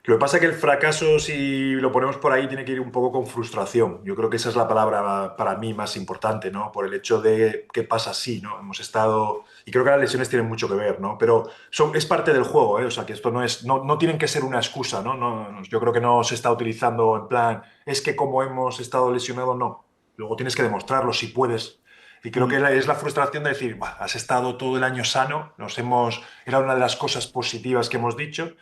Lo que pasa es que el fracaso, si lo ponemos por ahí, tiene que ir un poco con frustración. Yo creo que esa es la palabra para mí más importante, ¿no? Por el hecho de qué pasa si, ¿no? Hemos estado... Y creo que las lesiones tienen mucho que ver, ¿no? Pero es parte del juego, ¿eh? O sea, que esto no tienen que ser una excusa, ¿no? Yo creo que no se está utilizando en plan, es que como hemos estado lesionados, no. Luego tienes que demostrarlo si puedes. Y creo que es la frustración de decir, "Bah, has estado todo el año sano, era una de las cosas positivas que hemos dicho.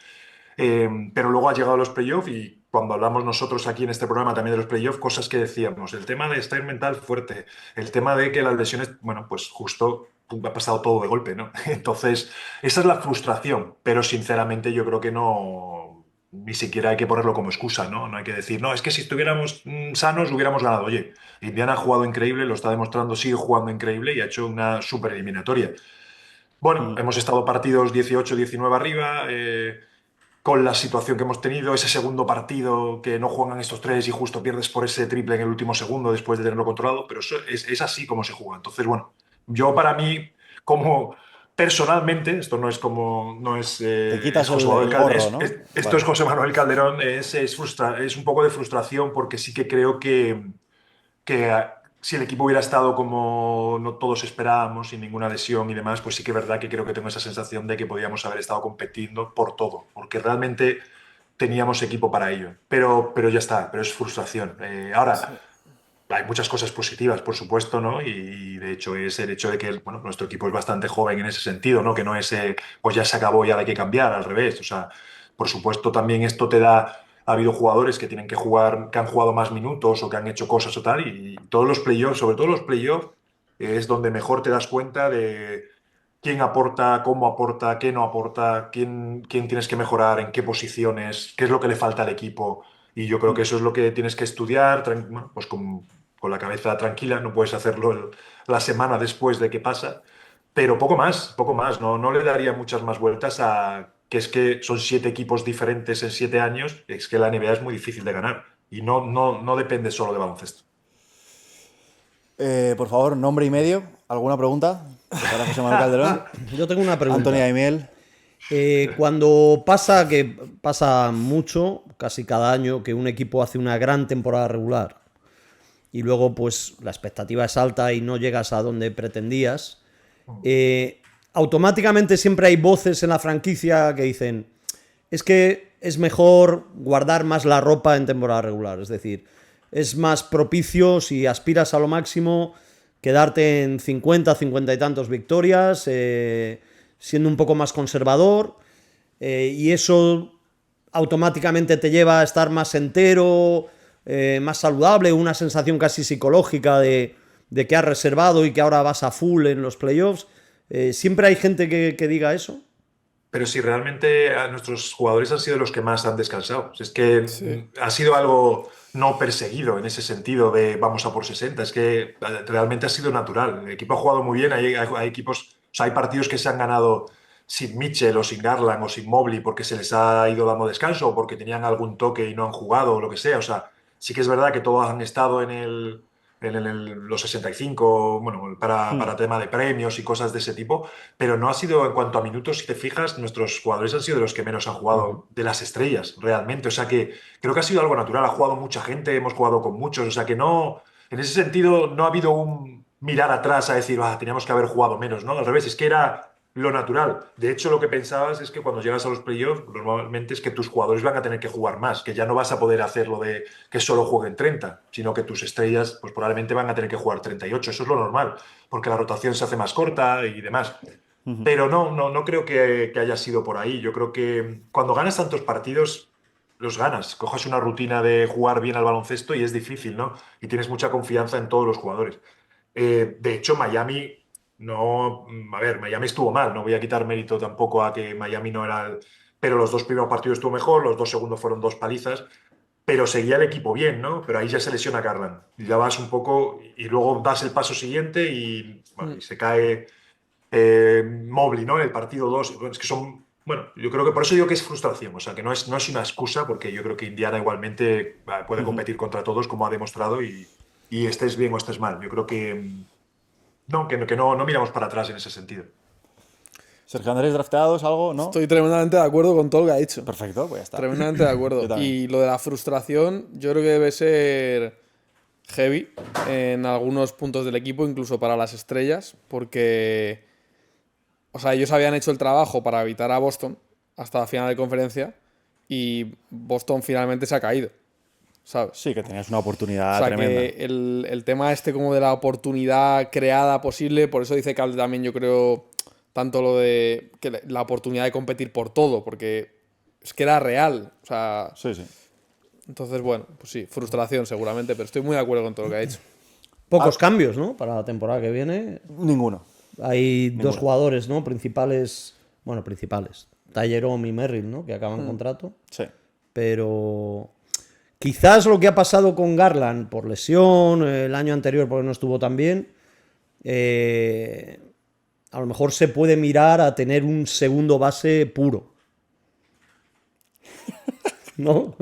Pero luego ha llegado los playoffs y cuando hablamos nosotros aquí en este programa también de los playoffs, cosas que decíamos, el tema de estar mental fuerte, el tema de que las lesiones, bueno, pues justo ha pasado todo de golpe, ¿no? Entonces, esa es la frustración, pero sinceramente yo creo que no, ni siquiera hay que ponerlo como excusa, ¿no? No hay que decir, no, es que si estuviéramos sanos hubiéramos ganado. Oye, Indiana ha jugado increíble, lo está demostrando, sigue jugando increíble y ha hecho una super eliminatoria. Bueno, hemos estado partidos 18-19 arriba, con la situación que hemos tenido, ese segundo partido que no juegan estos tres y justo pierdes por ese triple en el último segundo después de tenerlo controlado, pero eso es así como se juega. Entonces, bueno, yo para mí, como personalmente, esto no es como, no es, Te quitas José el Manuel Calderón, gorro, ¿no? esto Vale. es José Manuel Calderón, es un poco de frustración porque sí que creo que si el equipo hubiera estado como no todos esperábamos, sin ninguna lesión y demás, pues sí que es verdad que creo que tengo esa sensación de que podíamos haber estado compitiendo por todo, porque realmente teníamos equipo para ello. Pero ya está, pero es frustración. Ahora, hay muchas cosas positivas, por supuesto, ¿no? Y de hecho es el hecho de que bueno, nuestro equipo es bastante joven en ese sentido, ¿no? Que no es, pues ya se acabó, ya hay que cambiar, al revés. O sea, por supuesto también esto te da... Ha habido jugadores que tienen que jugar, que han jugado más minutos o que han hecho cosas o tal, y todos los playoffs, sobre todo los playoffs, es donde mejor te das cuenta de quién aporta, qué no aporta, quién tienes que mejorar, en qué posiciones, qué es lo que le falta al equipo. Y yo creo que eso es lo que tienes que estudiar, bueno, pues con la cabeza tranquila, no puedes hacerlo la semana después de que pasa, pero poco más, poco más. No, no le daría muchas más vueltas a que es que son 7 equipos diferentes en 7 años. Es que la NBA es muy difícil de ganar y no depende solo de baloncesto. Por favor, nombre y medio. ¿Alguna pregunta? Para José Manuel Calderón. Yo tengo una pregunta. Antonio Aimiel. Cuando pasa, que pasa mucho, casi cada año, que un equipo hace una gran temporada regular y luego pues la expectativa es alta y no llegas a donde pretendías, automáticamente siempre hay voces en la franquicia que dicen, es que es mejor guardar más la ropa en temporada regular, es decir, es más propicio si aspiras a lo máximo quedarte en 50, 50 y tantos victorias, siendo un poco más conservador, y eso automáticamente te lleva a estar más entero, más saludable, una sensación casi psicológica de que has reservado y que ahora vas a full en los playoffs. ¿Siempre hay gente que diga eso? Pero si realmente a nuestros jugadores han sido los que más han descansado. Si es que Sí. ha sido algo no perseguido en ese sentido de vamos a por 60. Es que realmente ha sido natural. El equipo ha jugado muy bien. Hay equipos, o sea, hay partidos que se han ganado sin Mitchell o sin Garland o sin Mobley porque se les ha ido dando descanso o porque tenían algún toque y no han jugado o lo que sea. O sea, sí que es verdad que todos han estado los 65, bueno, para tema de premios y cosas de ese tipo, pero no ha sido, en cuanto a minutos, si te fijas, nuestros jugadores han sido de los que menos han jugado de las estrellas, realmente. O sea que creo que ha sido algo natural. Ha jugado mucha gente, hemos jugado con muchos. O sea que no, en ese sentido, no ha habido un mirar atrás a decir, teníamos que haber jugado menos, ¿no? Al revés, es que era lo natural. De hecho, lo que pensabas es que cuando llegas a los playoffs, normalmente es que tus jugadores van a tener que jugar más, que ya no vas a poder hacer lo de que solo jueguen 30, sino que tus estrellas pues probablemente van a tener que jugar 38. Eso es lo normal, porque la rotación se hace más corta y demás. Pero no creo que haya sido por ahí. Yo creo que cuando ganas tantos partidos, los ganas. Coges una rutina de jugar bien al baloncesto y es difícil, ¿no? Y tienes mucha confianza en todos los jugadores. De hecho, Miami no. A ver, Miami estuvo mal. No voy a quitar mérito tampoco a que Miami no era. Pero los 2 primeros partidos estuvo mejor, los 2 segundos fueron 2 palizas. Pero seguía el equipo bien, ¿no? Pero ahí ya se lesiona Garland. Y ya vas un poco. Y luego das el paso siguiente y, bueno, y se cae Mobley, ¿no? En el partido 2. Es que son. Bueno, yo creo que por eso digo que es frustración. O sea, que no es una excusa, porque yo creo que Indiana igualmente puede competir contra todos, como ha demostrado, y estés bien o estés mal. Yo creo que. No miramos para atrás en ese sentido. Sergio Andrés, drafteados, algo, ¿no? Estoy tremendamente de acuerdo con todo lo que ha dicho. Perfecto, pues ya está. Tremendamente de acuerdo. Yo también. Y lo de la frustración, yo creo que debe ser heavy en algunos puntos del equipo, incluso para las estrellas, porque, o sea, ellos habían hecho el trabajo para evitar a Boston hasta la final de conferencia y Boston finalmente se ha caído, ¿sabes? Sí, que tenías una oportunidad O sea, tremenda. que el tema este como de la oportunidad creada posible, por eso dice Calde también, yo creo, tanto lo de que la oportunidad de competir por todo, porque es que era real. O sea, Sí, sí. entonces, bueno, pues sí, frustración seguramente, pero estoy muy de acuerdo con todo lo que ha dicho. Pocos cambios, ¿no? Para la temporada que viene. Ninguno. Hay dos jugadores, ¿no? Principales. Bueno, principales. Jerome y Merrill, ¿no? Que acaban contrato. Sí. Pero quizás lo que ha pasado con Garland por lesión, el año anterior porque no estuvo tan bien, a lo mejor se puede mirar a tener un segundo base puro. ¿No?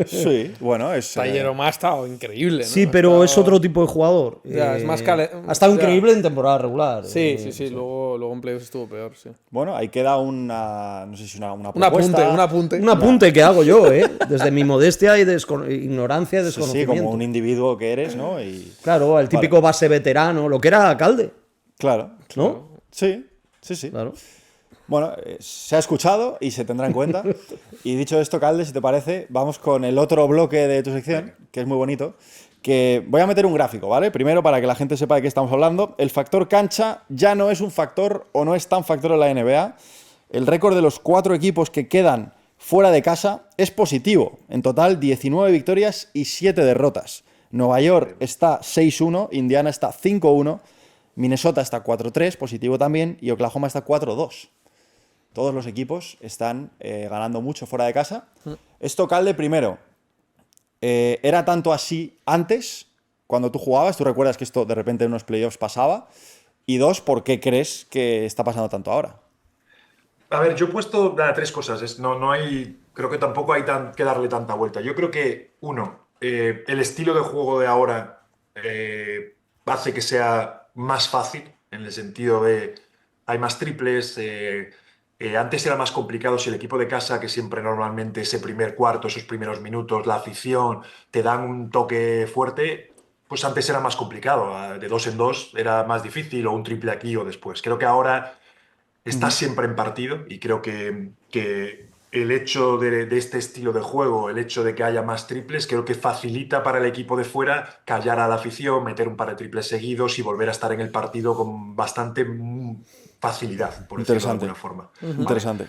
Sí, bueno, es. Taller ha estado increíble, ¿no? Sí, Ha pero estado- es otro tipo de jugador. Ya, es más ha estado ya. increíble en temporada regular. Sí, sí. Luego en playoffs estuvo peor, sí. Bueno, ahí queda una. No sé si una Un propuesta. apunte. Un apunte que hago yo, desde mi modestia y ignorancia y Sí, desconocimiento. como un individuo que eres, ¿no? Y. Claro, el típico base veterano, lo que era Calde, Claro. ¿no? Sí, sí, sí. Claro. Bueno, se ha escuchado y se tendrá en cuenta. Y dicho esto, Calde, si te parece, vamos con el otro bloque de tu sección, que es muy bonito. Que voy a meter un gráfico, ¿vale? Primero, para que la gente sepa de qué estamos hablando. El factor cancha ya no es un factor o no es tan factor en la NBA. El récord de los 4 equipos que quedan fuera de casa es positivo. En total, 19 victorias y 7 derrotas. Nueva York está 6-1, Indiana está 5-1, Minnesota está 4-3, positivo también, y Oklahoma está 4-2. Todos los equipos están ganando mucho fuera de casa. Esto, Calde, primero, ¿era tanto así antes, cuando tú jugabas? ¿Tú recuerdas que esto de repente en unos playoffs pasaba? Y dos, ¿por qué crees que está pasando tanto ahora? A ver, yo he puesto tres cosas. No hay, creo que tampoco hay que darle tanta vuelta. Yo creo que, uno, el estilo de juego de ahora hace que sea más fácil, en el sentido de hay más triples. Antes era más complicado si el equipo de casa, que siempre normalmente ese primer cuarto, esos primeros minutos, la afición, te dan un toque fuerte, pues antes era más complicado. De dos en dos era más difícil, o un triple aquí o después. Creo que ahora estás siempre en partido y creo que el hecho de este estilo de juego, el hecho de que haya más triples, creo que facilita para el equipo de fuera callar a la afición, meter un par de triples seguidos y volver a estar en el partido con bastante facilidad, por decirlo de Interesante. alguna forma. ¿Vale? Interesante.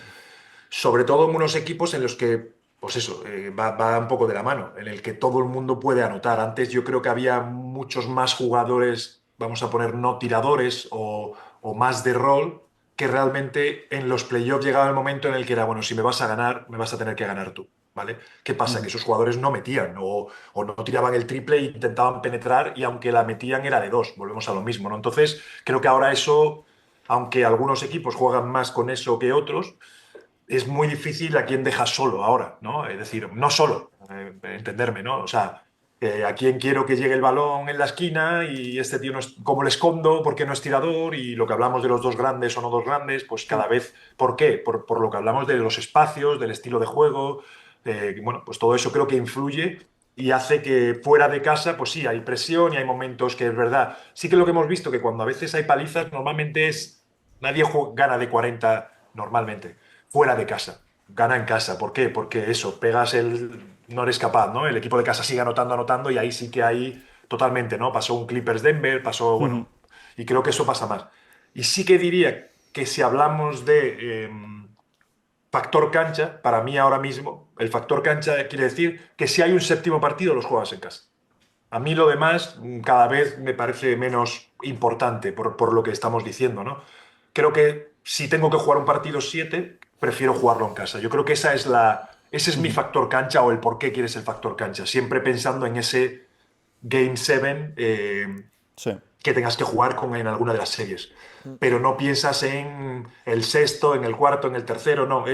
Sobre todo en unos equipos en los que, pues eso, va un poco de la mano, en el que todo el mundo puede anotar. Antes yo creo que había muchos más jugadores, vamos a poner no tiradores o más de rol, que realmente en los playoffs llegaba el momento en el que era, bueno, si me vas a ganar, me vas a tener que ganar tú. ¿Vale? ¿Qué pasa? Que esos jugadores no metían o no tiraban el triple e intentaban penetrar y aunque la metían era de dos, volvemos a lo mismo, ¿no? Entonces, creo que ahora eso, aunque algunos equipos juegan más con eso que otros, es muy difícil a quién dejas solo ahora, ¿no? Es decir, no solo, entenderme, ¿no? O sea, a quién quiero que llegue el balón en la esquina y este tío no es, cómo le escondo, por qué no es tirador y lo que hablamos de los dos grandes o no dos grandes, pues cada vez, ¿por qué? Por lo que hablamos de los espacios, del estilo de juego, bueno, pues todo eso creo que influye y hace que fuera de casa, pues sí, hay presión y hay momentos que es verdad. Sí que lo que hemos visto, que cuando a veces hay palizas, normalmente es, nadie gana de 40 normalmente fuera de casa, gana en casa. ¿Por qué? Porque eso, pegas no eres capaz, ¿no? El equipo de casa sigue anotando, anotando y ahí sí que hay totalmente, ¿no? Pasó un Clippers Denver, pasó, bueno, y creo que eso pasa más. Y sí que diría que si hablamos de factor cancha, para mí ahora mismo, el factor cancha quiere decir que si hay un séptimo partido, los juegas en casa. A mí lo demás cada vez me parece menos importante por lo que estamos diciendo, ¿no? Creo que si tengo que jugar un partido 7, prefiero jugarlo en casa. Yo creo que ese es mi factor cancha o el por qué quieres el factor cancha. Siempre pensando en ese Game 7 Sí. que tengas que jugar en alguna de las series. Pero no piensas en el sexto, en el cuarto, en el tercero, no.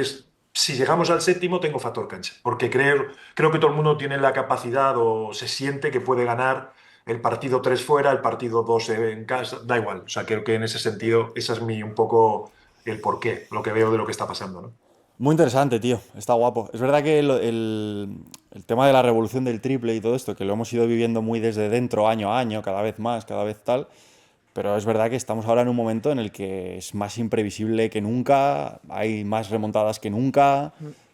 Si llegamos al séptimo, tengo factor cancha. Porque creo que todo el mundo tiene la capacidad o se siente que puede ganar el partido 3 fuera, el partido 2 en casa, da igual. O sea, creo que en ese sentido, esa es un poco el porqué, lo que veo de lo que está pasando, ¿no? Muy interesante, tío. Está guapo. Es verdad que el tema de la revolución del triple y todo esto, que lo hemos ido viviendo muy desde dentro, año a año, cada vez más, cada vez tal. Pero es verdad que estamos ahora en un momento en el que es más imprevisible que nunca, hay más remontadas que nunca.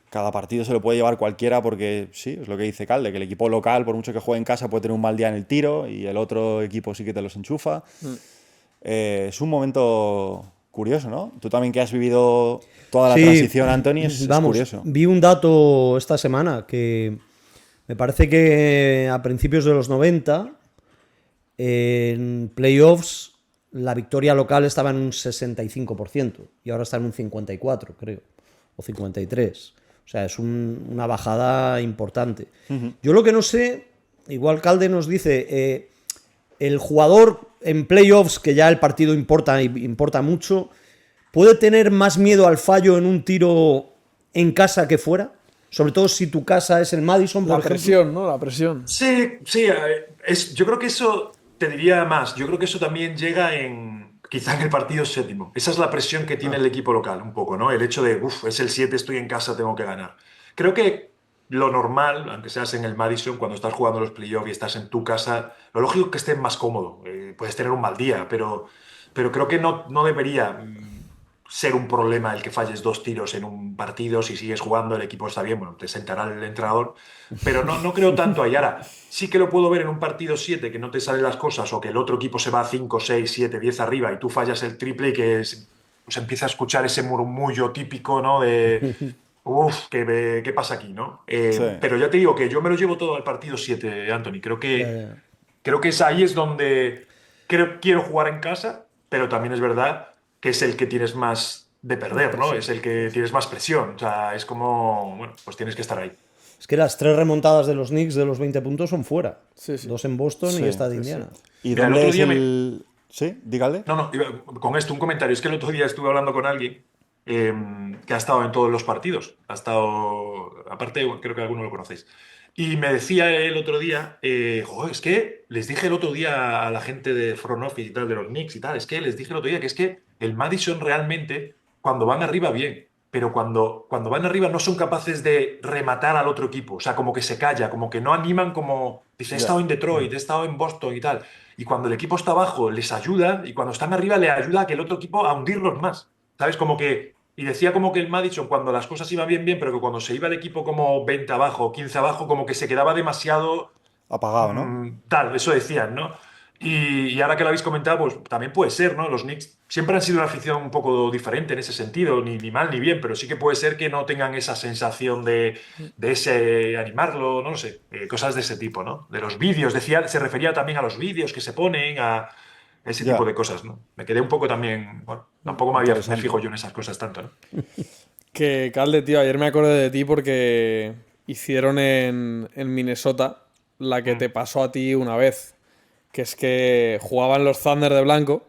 Cada partido se lo puede llevar cualquiera porque, sí, es lo que dice Calde, que el equipo local, por mucho que juegue en casa, puede tener un mal día en el tiro y el otro equipo sí que te los enchufa. Es un momento curioso, ¿no? Tú también que has vivido toda la Sí, transición, Anthony, es vamos, curioso. vi un dato esta semana que me parece que a principios de los 90, en playoffs, la victoria local estaba en un 65% y ahora está en un 54%, creo, o 53%. O sea, es una bajada importante. Yo lo que no sé, igual Calde nos dice, el jugador en playoffs, que ya el partido importa mucho, ¿puede tener más miedo al fallo en un tiro en casa que fuera? Sobre todo si tu casa es el Madison, por La ejemplo. presión, ¿no? La presión. Sí, sí, yo creo que eso, te diría más, yo creo que eso también llega quizá en el partido séptimo. Esa es la presión que tiene el equipo local, un poco, ¿no? El hecho de, es el 7, estoy en casa, tengo que ganar. Creo que lo normal, aunque seas en el Madison, cuando estás jugando los playoffs y estás en tu casa, lo lógico es que estés más cómodo. Puedes tener un mal día, pero creo que no debería ser un problema el que falles 2 tiros en un partido. Si sigues jugando, el equipo está bien, bueno, te sentará el entrenador, pero no creo tanto ahí. Ahora, sí que lo puedo ver en un partido 7 que no te salen las cosas o que el otro equipo se va a 5, 6, 7, 10 arriba y tú fallas el triple y que pues empieza a escuchar ese murmullo típico, ¿no? De, ¿qué pasa aquí, no? Sí. Pero ya te digo que yo me lo llevo todo al partido 7, Anthony. Creo que ahí es donde quiero jugar en casa, pero también es verdad que es el que tienes más de perder, ¿no? Es el que tienes más presión. O sea, es como, bueno, pues tienes que estar ahí. Es que las 3 remontadas de los Knicks de los 20 puntos son fuera. Sí, sí. 2 en Boston Sí, y esta de sí, Indiana. ¿Y Mira, el dónde otro es día el...? Sí, dígale. No, con esto un comentario. Es que el otro día estuve hablando con alguien que ha estado en todos los partidos. Ha estado, aparte, creo que alguno lo conocéis. Y me decía el otro día, "Jo, es que les dije el otro día a la gente de front office y tal, de los Knicks y tal, es que les dije el otro día que es que el Madison realmente, cuando van arriba, bien, pero cuando van arriba no son capaces de rematar al otro equipo. O sea, como que se calla, como que no animan como, dice, he estado en Detroit, he estado en Boston y tal. Y cuando el equipo está abajo les ayuda y cuando están arriba le ayuda a que el otro equipo a hundirlos más. ¿Sabes? Como que... Y decía como que el Madison cuando las cosas iban bien, bien, pero que cuando se iba el equipo como 20 abajo, 15 abajo, como que se quedaba demasiado Apagado, ¿no? tal, eso decían, ¿no? Y ahora que lo habéis comentado, pues también puede ser, ¿no? Los Knicks siempre han sido una afición un poco diferente en ese sentido, ni mal ni bien, pero sí que puede ser que no tengan esa sensación de ese animarlo, no lo sé, cosas de ese tipo, ¿no? De los vídeos, decía, se refería también a los vídeos que se ponen, a ese tipo Ya, de cosas, ¿no? Me quedé un poco también, bueno, tampoco me interesante. fijo yo en esas cosas tanto, ¿no? Que, Calde, tío, ayer me acordé de ti porque hicieron en Minnesota la que te pasó a ti una vez. Que es que jugaban los Thunder de blanco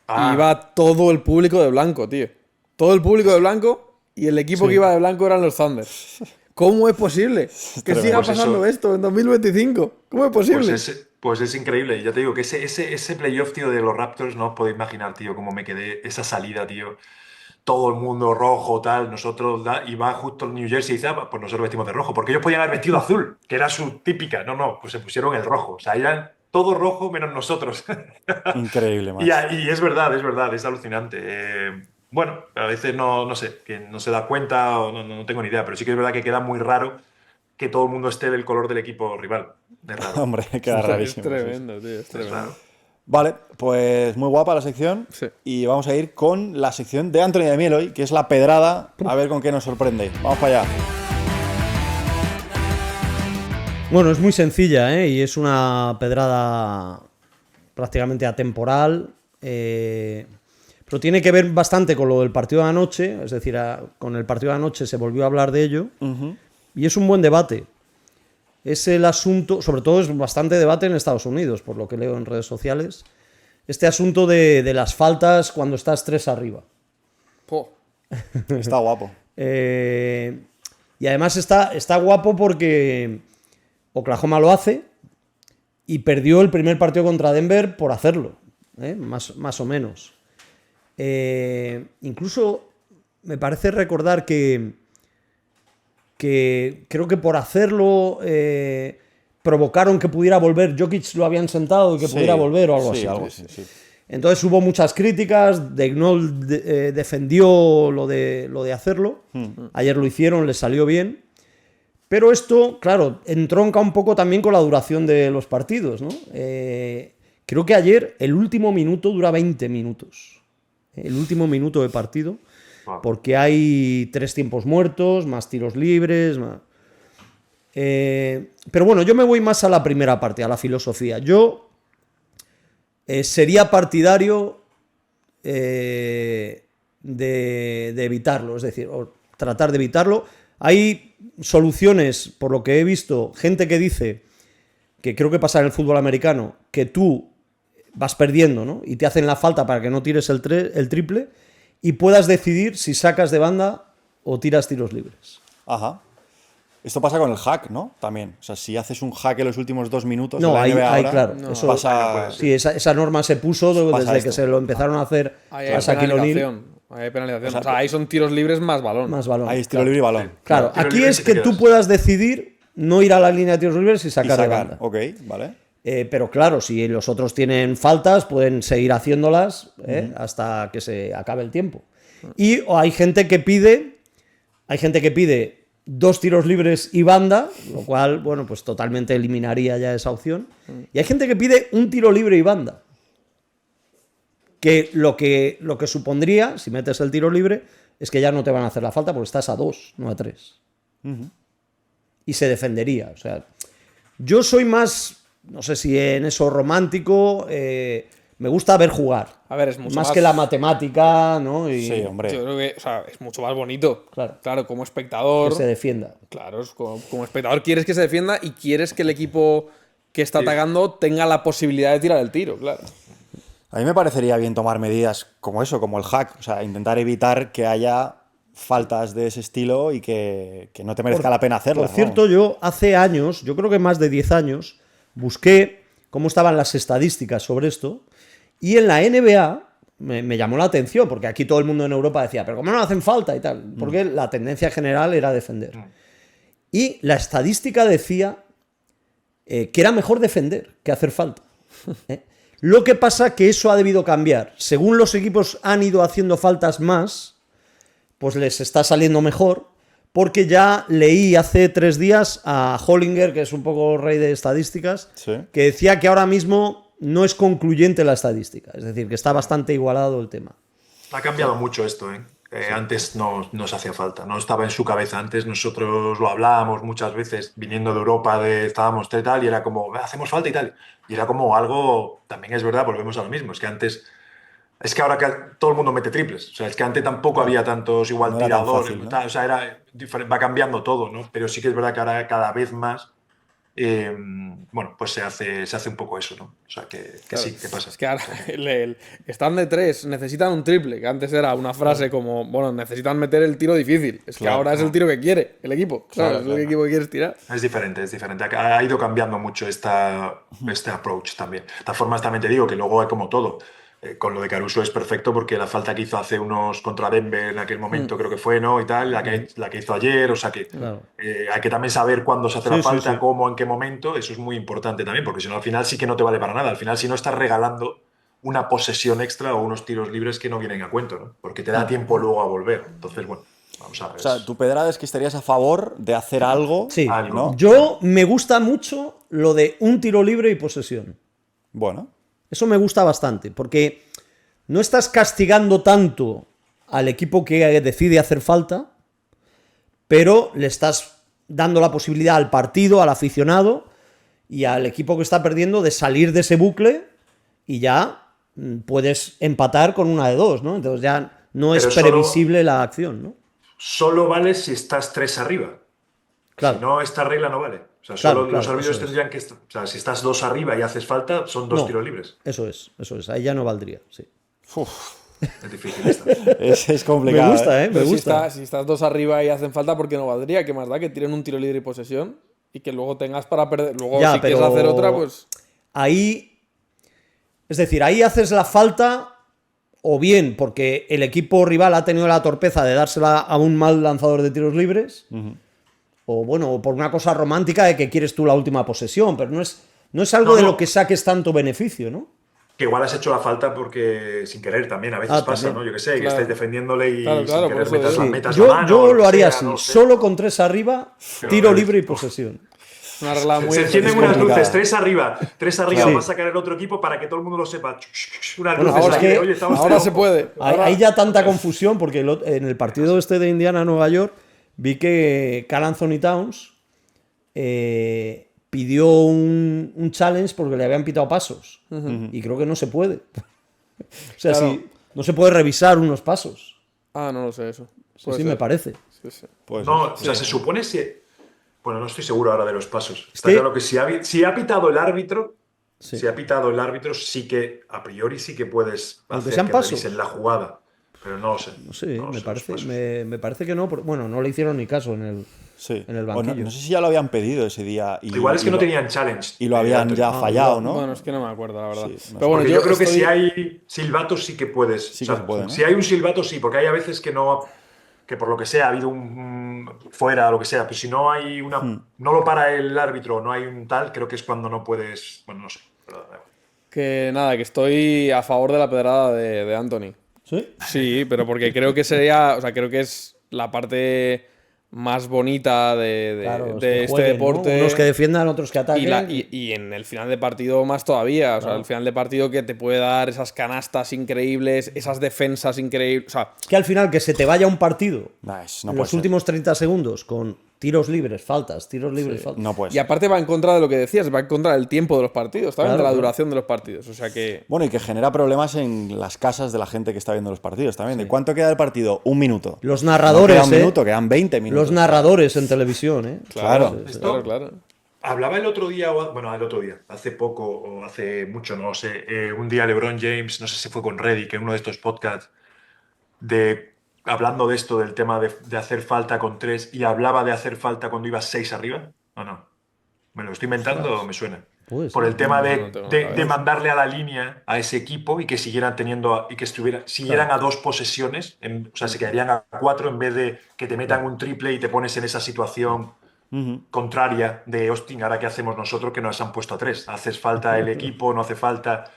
y Ah, iba todo el público de blanco, tío. Todo el público de blanco y el equipo que iba de blanco eran los Thunder. ¿Cómo es posible que tremendo. siga Pues pasando eso. esto en 2025? ¿Cómo es posible? Pues es increíble. Y ya te digo que ese playoff, tío, de los Raptors, no os podéis imaginar, tío, cómo me quedé esa salida, tío. Todo el mundo rojo, tal, nosotros, y va justo el New Jersey y dice, "Ah, pues nosotros vestimos de rojo, porque ellos podían haber vestido azul, que era su típica, no, pues se pusieron el rojo, o sea, eran todo rojo menos nosotros." Increíble, Y, macho. y es verdad, es alucinante. Bueno, a veces no sé, que no se da cuenta o no tengo ni idea, pero sí que es verdad que queda muy raro que todo el mundo esté del color del equipo rival. Es raro, Hombre, queda Es rarísimo. Sí, sí. tremendo, tío, es es tremendo. raro. Vale, pues muy guapa la sección. Sí. Y vamos a ir con la sección de Anthony de Miel hoy, que es la pedrada. A ver con qué nos sorprende. Vamos para allá. Bueno, es muy sencilla, ¿eh? Y es una pedrada prácticamente atemporal. Pero tiene que ver bastante con lo del partido de anoche. Es decir, con el partido de anoche se volvió a hablar de ello. Y es un buen debate. Es el asunto, sobre todo es bastante debate en Estados Unidos, por lo que leo en redes sociales. Este asunto de las faltas cuando estás 3 arriba. Po. Está guapo. Y además está guapo porque Oklahoma lo hace y perdió el primer partido contra Denver por hacerlo, más o menos. Incluso me parece recordar que creo que por hacerlo provocaron que pudiera volver. Jokic lo habían sentado y que pudiera volver o algo sí, así. algo así, sí. Entonces hubo muchas críticas. De Knoll defendió lo de hacerlo. Ayer lo hicieron, les salió bien. Pero esto, claro, entronca un poco también con la duración de los partidos, ¿no? Creo que ayer el último minuto dura 20 minutos. El último minuto de partido. Wow. Porque hay 3 tiempos muertos, más tiros libres. Pero bueno, yo me voy más a la primera parte, a la filosofía. Yo sería partidario de evitarlo, es decir, o tratar de evitarlo. Hay soluciones, por lo que he visto, gente que dice, que creo que pasa en el fútbol americano, que tú vas perdiendo, ¿no? Y te hacen la falta para que no tires el triple y puedas decidir si sacas de banda o tiras tiros libres. Ajá. Esto pasa con el hack, ¿no? También. O sea, si haces un hack en los últimos 2 minutos No, de la ahí, NBA ahora, claro. no. Eso, pasa... sí, esa norma se puso Pasa desde esto. que se lo empezaron a hacer Ahí a hay Shaquille O'Neal. penalización. Ahí hay penalización. O sea, ahí son tiros libres más balón. Más balón. Ahí es tiro libre y balón. Claro, Tiro aquí libre es si que te tú quedas. puedas decidir no ir a la línea de tiros libres y Y sacar de sacar. banda. Ok, vale. Pero claro, si los otros tienen faltas, pueden seguir haciéndolas hasta que se acabe el tiempo. Y hay gente que pide 2 tiros libres y banda, lo cual, bueno, pues totalmente eliminaría ya esa opción. Y hay gente que pide 1 tiro libre y banda. Que lo que supondría, si metes el tiro libre, es que ya no te van a hacer la falta porque estás a 2, no a 3. Y se defendería. O sea, yo soy más, no sé si en eso romántico, me gusta ver jugar. A ver, es mucho más más que la matemática, ¿no? Y Sí, hombre. Yo creo que, o sea, es mucho más bonito. Claro. Como espectador. que se defienda. Claro, como espectador quieres que se defienda y quieres que el equipo que está atacando tenga la posibilidad de tirar el tiro, claro. A mí me parecería bien tomar medidas como eso, como el hack, o sea, intentar evitar que haya faltas de ese estilo y que no te merezca la pena hacerlas. Por cierto, yo hace años, yo creo que más de 10 años, busqué cómo estaban las estadísticas sobre esto y en la NBA me llamó la atención, porque aquí todo el mundo en Europa decía, pero ¿cómo no hacen falta y tal? Porque la tendencia general era defender. Y la estadística decía que era mejor defender que hacer falta. Lo que pasa que eso ha debido cambiar. Según los equipos han ido haciendo faltas más, pues les está saliendo mejor, porque ya leí hace 3 días a Hollinger, que es un poco rey de estadísticas, Sí. que decía que ahora mismo no es concluyente la estadística, es decir, que está bastante igualado el tema. Ha cambiado mucho esto, ¿eh? Antes no nos hacía falta, no estaba en su cabeza. Antes nosotros lo hablábamos muchas veces, viniendo de Europa, estábamos tal, y era como, hacemos falta y tal. Y era como algo, también es verdad, volvemos a lo mismo, es que ahora que todo el mundo mete triples, o sea, es que antes tampoco había tantos igual No era tan tiradores, fácil, ¿no? tal, o sea, era va cambiando todo, ¿no? Pero sí que es verdad que ahora cada vez más, bueno, pues se hace un poco eso, ¿no? O sea, que Claro, sí, ¿qué pasa? Es que ahora están de 3, necesitan un triple, que antes era una frase como, bueno, necesitan meter el tiro difícil. Es que Claro. ahora es el tiro que quiere el equipo. Claro, ¿Sabes? Es el claro. equipo que quieres tirar. Es diferente, es diferente. Ha ido cambiando mucho este approach también. De todas formas, también te digo que luego hay como todo. Con lo de Caruso es perfecto porque la falta que hizo hace unos contra Denver en aquel momento creo que fue, ¿no? Y tal, la que hizo ayer, o sea que Claro. hay que también saber cuándo se hace Sí, la sí, falta, sí. cómo, en qué momento, eso es muy importante también, porque si no al final sí que no te vale para nada. Al final si no estás regalando una posesión extra o unos tiros libres que no vienen a cuento, ¿no? Porque te da tiempo luego a volver. Entonces, bueno, vamos a ver. O sea, tu pedrada es que estarías a favor de hacer algo, Sí, Algo. ¿no? yo me gusta mucho lo de un tiro libre y posesión. Bueno, Eso me gusta bastante, porque no estás castigando tanto al equipo que decide hacer falta, pero le estás dando la posibilidad al partido, al aficionado y al equipo que está perdiendo de salir de ese bucle y ya puedes empatar con una de dos, ¿no? Entonces ya no es Pero solo- previsible la acción, ¿no? Solo vale si estás 3 arriba. Claro. Si no, esta regla no vale. O sea, Claro, solo los claro, árbitros eso es. tendrían que estar. O sea, si estás 2 arriba y haces falta, son 2 No, tiros libres. Eso es. Ahí ya no valdría, sí. Es difícil esto. es complicado. Me gusta, ¿eh? Me Pero gusta. si estás 2 arriba y hacen falta, ¿por qué no valdría? ¿Qué más da? Que tiren un tiro libre y posesión y que luego tengas para perder. Luego, Ya, si quieres pero hacer otra, pues. Ahí, es decir, ahí haces la falta o bien porque el equipo rival ha tenido la torpeza de dársela a un mal lanzador de tiros libres, o bueno, o por una cosa romántica de que quieres tú la última posesión, pero no es algo No, de no. lo que saques tanto beneficio, ¿no? Que igual has hecho la falta porque sin querer también. A veces pasa, también. ¿no? Yo qué sé, que Claro. estáis defendiéndole y Claro, sin por querer eso metas, digo. metas Yo, la mano. yo o lo que haría sea, así, no sé. solo con 3 arriba, tiro es- libre y posesión. Una regla muy. Se encienden es unas complicada. luces, 3 arriba, Sí. va a sacar el otro equipo para que todo el mundo lo sepa. Unas Bueno, luces ahora ahí, es que- oye, estamos Ahora ojo. se puede. Hay ya tanta confusión porque en el partido este de Indiana-Nueva York vi que Karl Anthony Towns pidió un challenge porque le habían pitado pasos. Y creo que no se puede. O sea, Claro. si no se puede revisar unos pasos. Ah, no lo sé eso. Sí, Puede sí, ser. me parece. Sí, sí. Pues, No, o sea, se supone si. Bueno, no estoy seguro ahora de los pasos. Está que- claro que si ha pitado el árbitro, Sí. sí que, a priori, sí que puedes Aunque hacer sean que pasos. revisen la jugada. Pero no lo sé. No sé, No lo me sé, parece, los pasos. me parece que no. Bueno, no le hicieron ni caso sí. en el Bueno, banquillo. no sé si ya lo habían pedido ese día. Igual es que no lo- tenían challenge. Y lo habían Anthony. ya fallado, ¿no? Bueno, es que no me acuerdo, la verdad. Sí, no Pero bueno, Porque yo creo que estoy- si hay silbatos sí que puedes. Sí que se puede, ¿no? Si hay un silbato sí, porque hay a veces que no, que por lo que sea ha habido fuera o lo que sea, pero si no hay una, no lo para el árbitro, no hay un tal, creo que es cuando no puedes, bueno, no sé. Pero, da igual. Que nada, que estoy a favor de la pedrada de Anthony. ¿Sí? Sí, pero porque creo que sería, o sea, creo que es la parte más bonita de Claro, es de que este jueguen, ¿no? deporte. Unos que defiendan, otros que ataquen. Y en el final de partido más todavía. O sea, el final de partido que te puede dar esas canastas increíbles, esas defensas increíbles. O sea, Que al final que se te vaya un partido No, no en puede los ser. últimos 30 segundos con tiros libres, faltas, tiros libres, faltas. No puede y ser. aparte va en contra de lo que decías, va en contra del tiempo de los partidos, también Claro, de la claro. duración de los partidos. O sea que. Bueno, y que genera problemas en las casas de la gente que está viendo los partidos también. ¿De cuánto queda el partido? Un minuto. Los No narradores, queda un minuto, quedan 20 minutos. los narradores en televisión, ¿eh? Claro. Claro, claro. Hablaba el otro día, bueno, el otro día, hace poco o hace mucho, no lo sé, un día LeBron James, no sé si fue con Reddick en uno de estos podcasts, hablando de esto, del tema de hacer falta con 3, y hablaba de hacer falta cuando ibas 6 arriba, ¿o no? ¿Me lo estoy inventando o Ostras. me suena? Puede Por ser. el tema No tengo la de cabeza. mandarle a la línea a ese equipo y que siguieran teniendo, y que siguieran Claro, a 2 posesiones, o sea, se quedarían a 4 en vez de que te metan claro. un triple y te pones en esa situación Ujú. contraria de, hostia, ahora qué hacemos nosotros que nos han puesto a 3. ¿Haces falta el equipo? ¿No hace falta?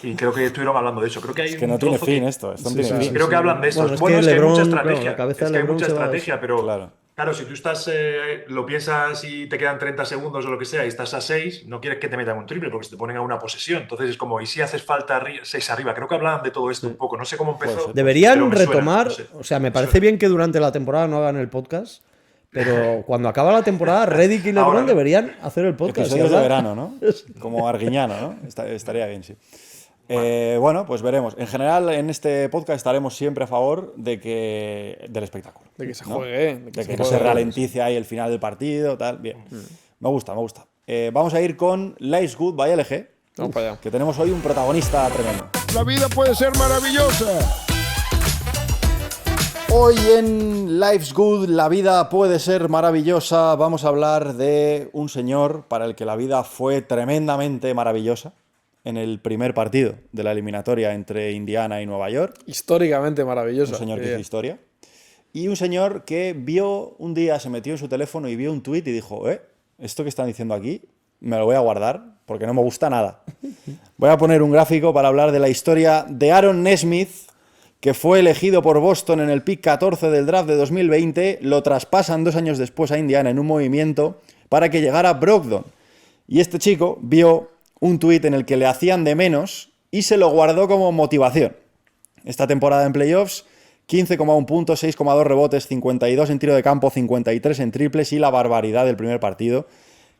Y creo que estuvieron hablando de eso. Creo que hay Es que un no tiene trozo fin que... esto no Sí, tiene sí, Claro. fin. sí, Creo que sí. hablan de Bueno, esto. es Bueno, que es que hay mucha LeBron, claro, la estrategia. cabeza Es de que hay LeBron mucha se va a estrategia, eso. pero Claro. claro, si tú estás, lo piensas y te quedan 30 segundos o lo que sea y estás a 6, no quieres que te metan un triple porque se te ponen a una posesión. Entonces es como, ¿y si haces falta 6 arriba? Creo que hablaban de todo esto un Sí. poco. No sé cómo Puede ser, empezó, puede ser. pero Deberían me suena, no retomar, sé. o sea, me Me parece suena. bien que durante la temporada no hagan el podcast, pero cuando acaba la temporada, Reddick y Ahora, LeBron ¿no? deberían hacer el podcast y Episodios de hablar. verano, ¿no? Como Arguiñano, ¿no? Estaría bien, sí. Bueno, pues veremos. En general, en este podcast estaremos siempre a favor del espectáculo. De que se ¿no? juegue, De que no se ralentice ahí el final del partido, tal. Bien. Me gusta, me gusta. Vamos a ir con Life's Good by LG, Vamos para allá. que tenemos hoy un protagonista tremendo. La vida puede ser maravillosa. Hoy en Life's Good, la vida puede ser maravillosa. Vamos a hablar de un señor para el que la vida fue tremendamente maravillosa en el primer partido de la eliminatoria entre Indiana y Nueva York. Históricamente maravilloso. Un señor que hizo historia. Y un señor que vio un día, se metió en su teléfono y vio un tuit y dijo, esto que están diciendo aquí me lo voy a guardar porque no me gusta nada. Voy a poner un gráfico para hablar de la historia de Aaron Nesmith, que fue elegido por Boston en el pick 14 del draft de 2020, lo traspasan 2 años después a Indiana en un movimiento para que llegara Brogdon. Y este chico vio un tuit en el que le hacían de menos y se lo guardó como motivación. Esta temporada en playoffs, 15,1 puntos, 6,2 rebotes, 52 en tiro de campo, 53 en triples y la barbaridad del primer partido,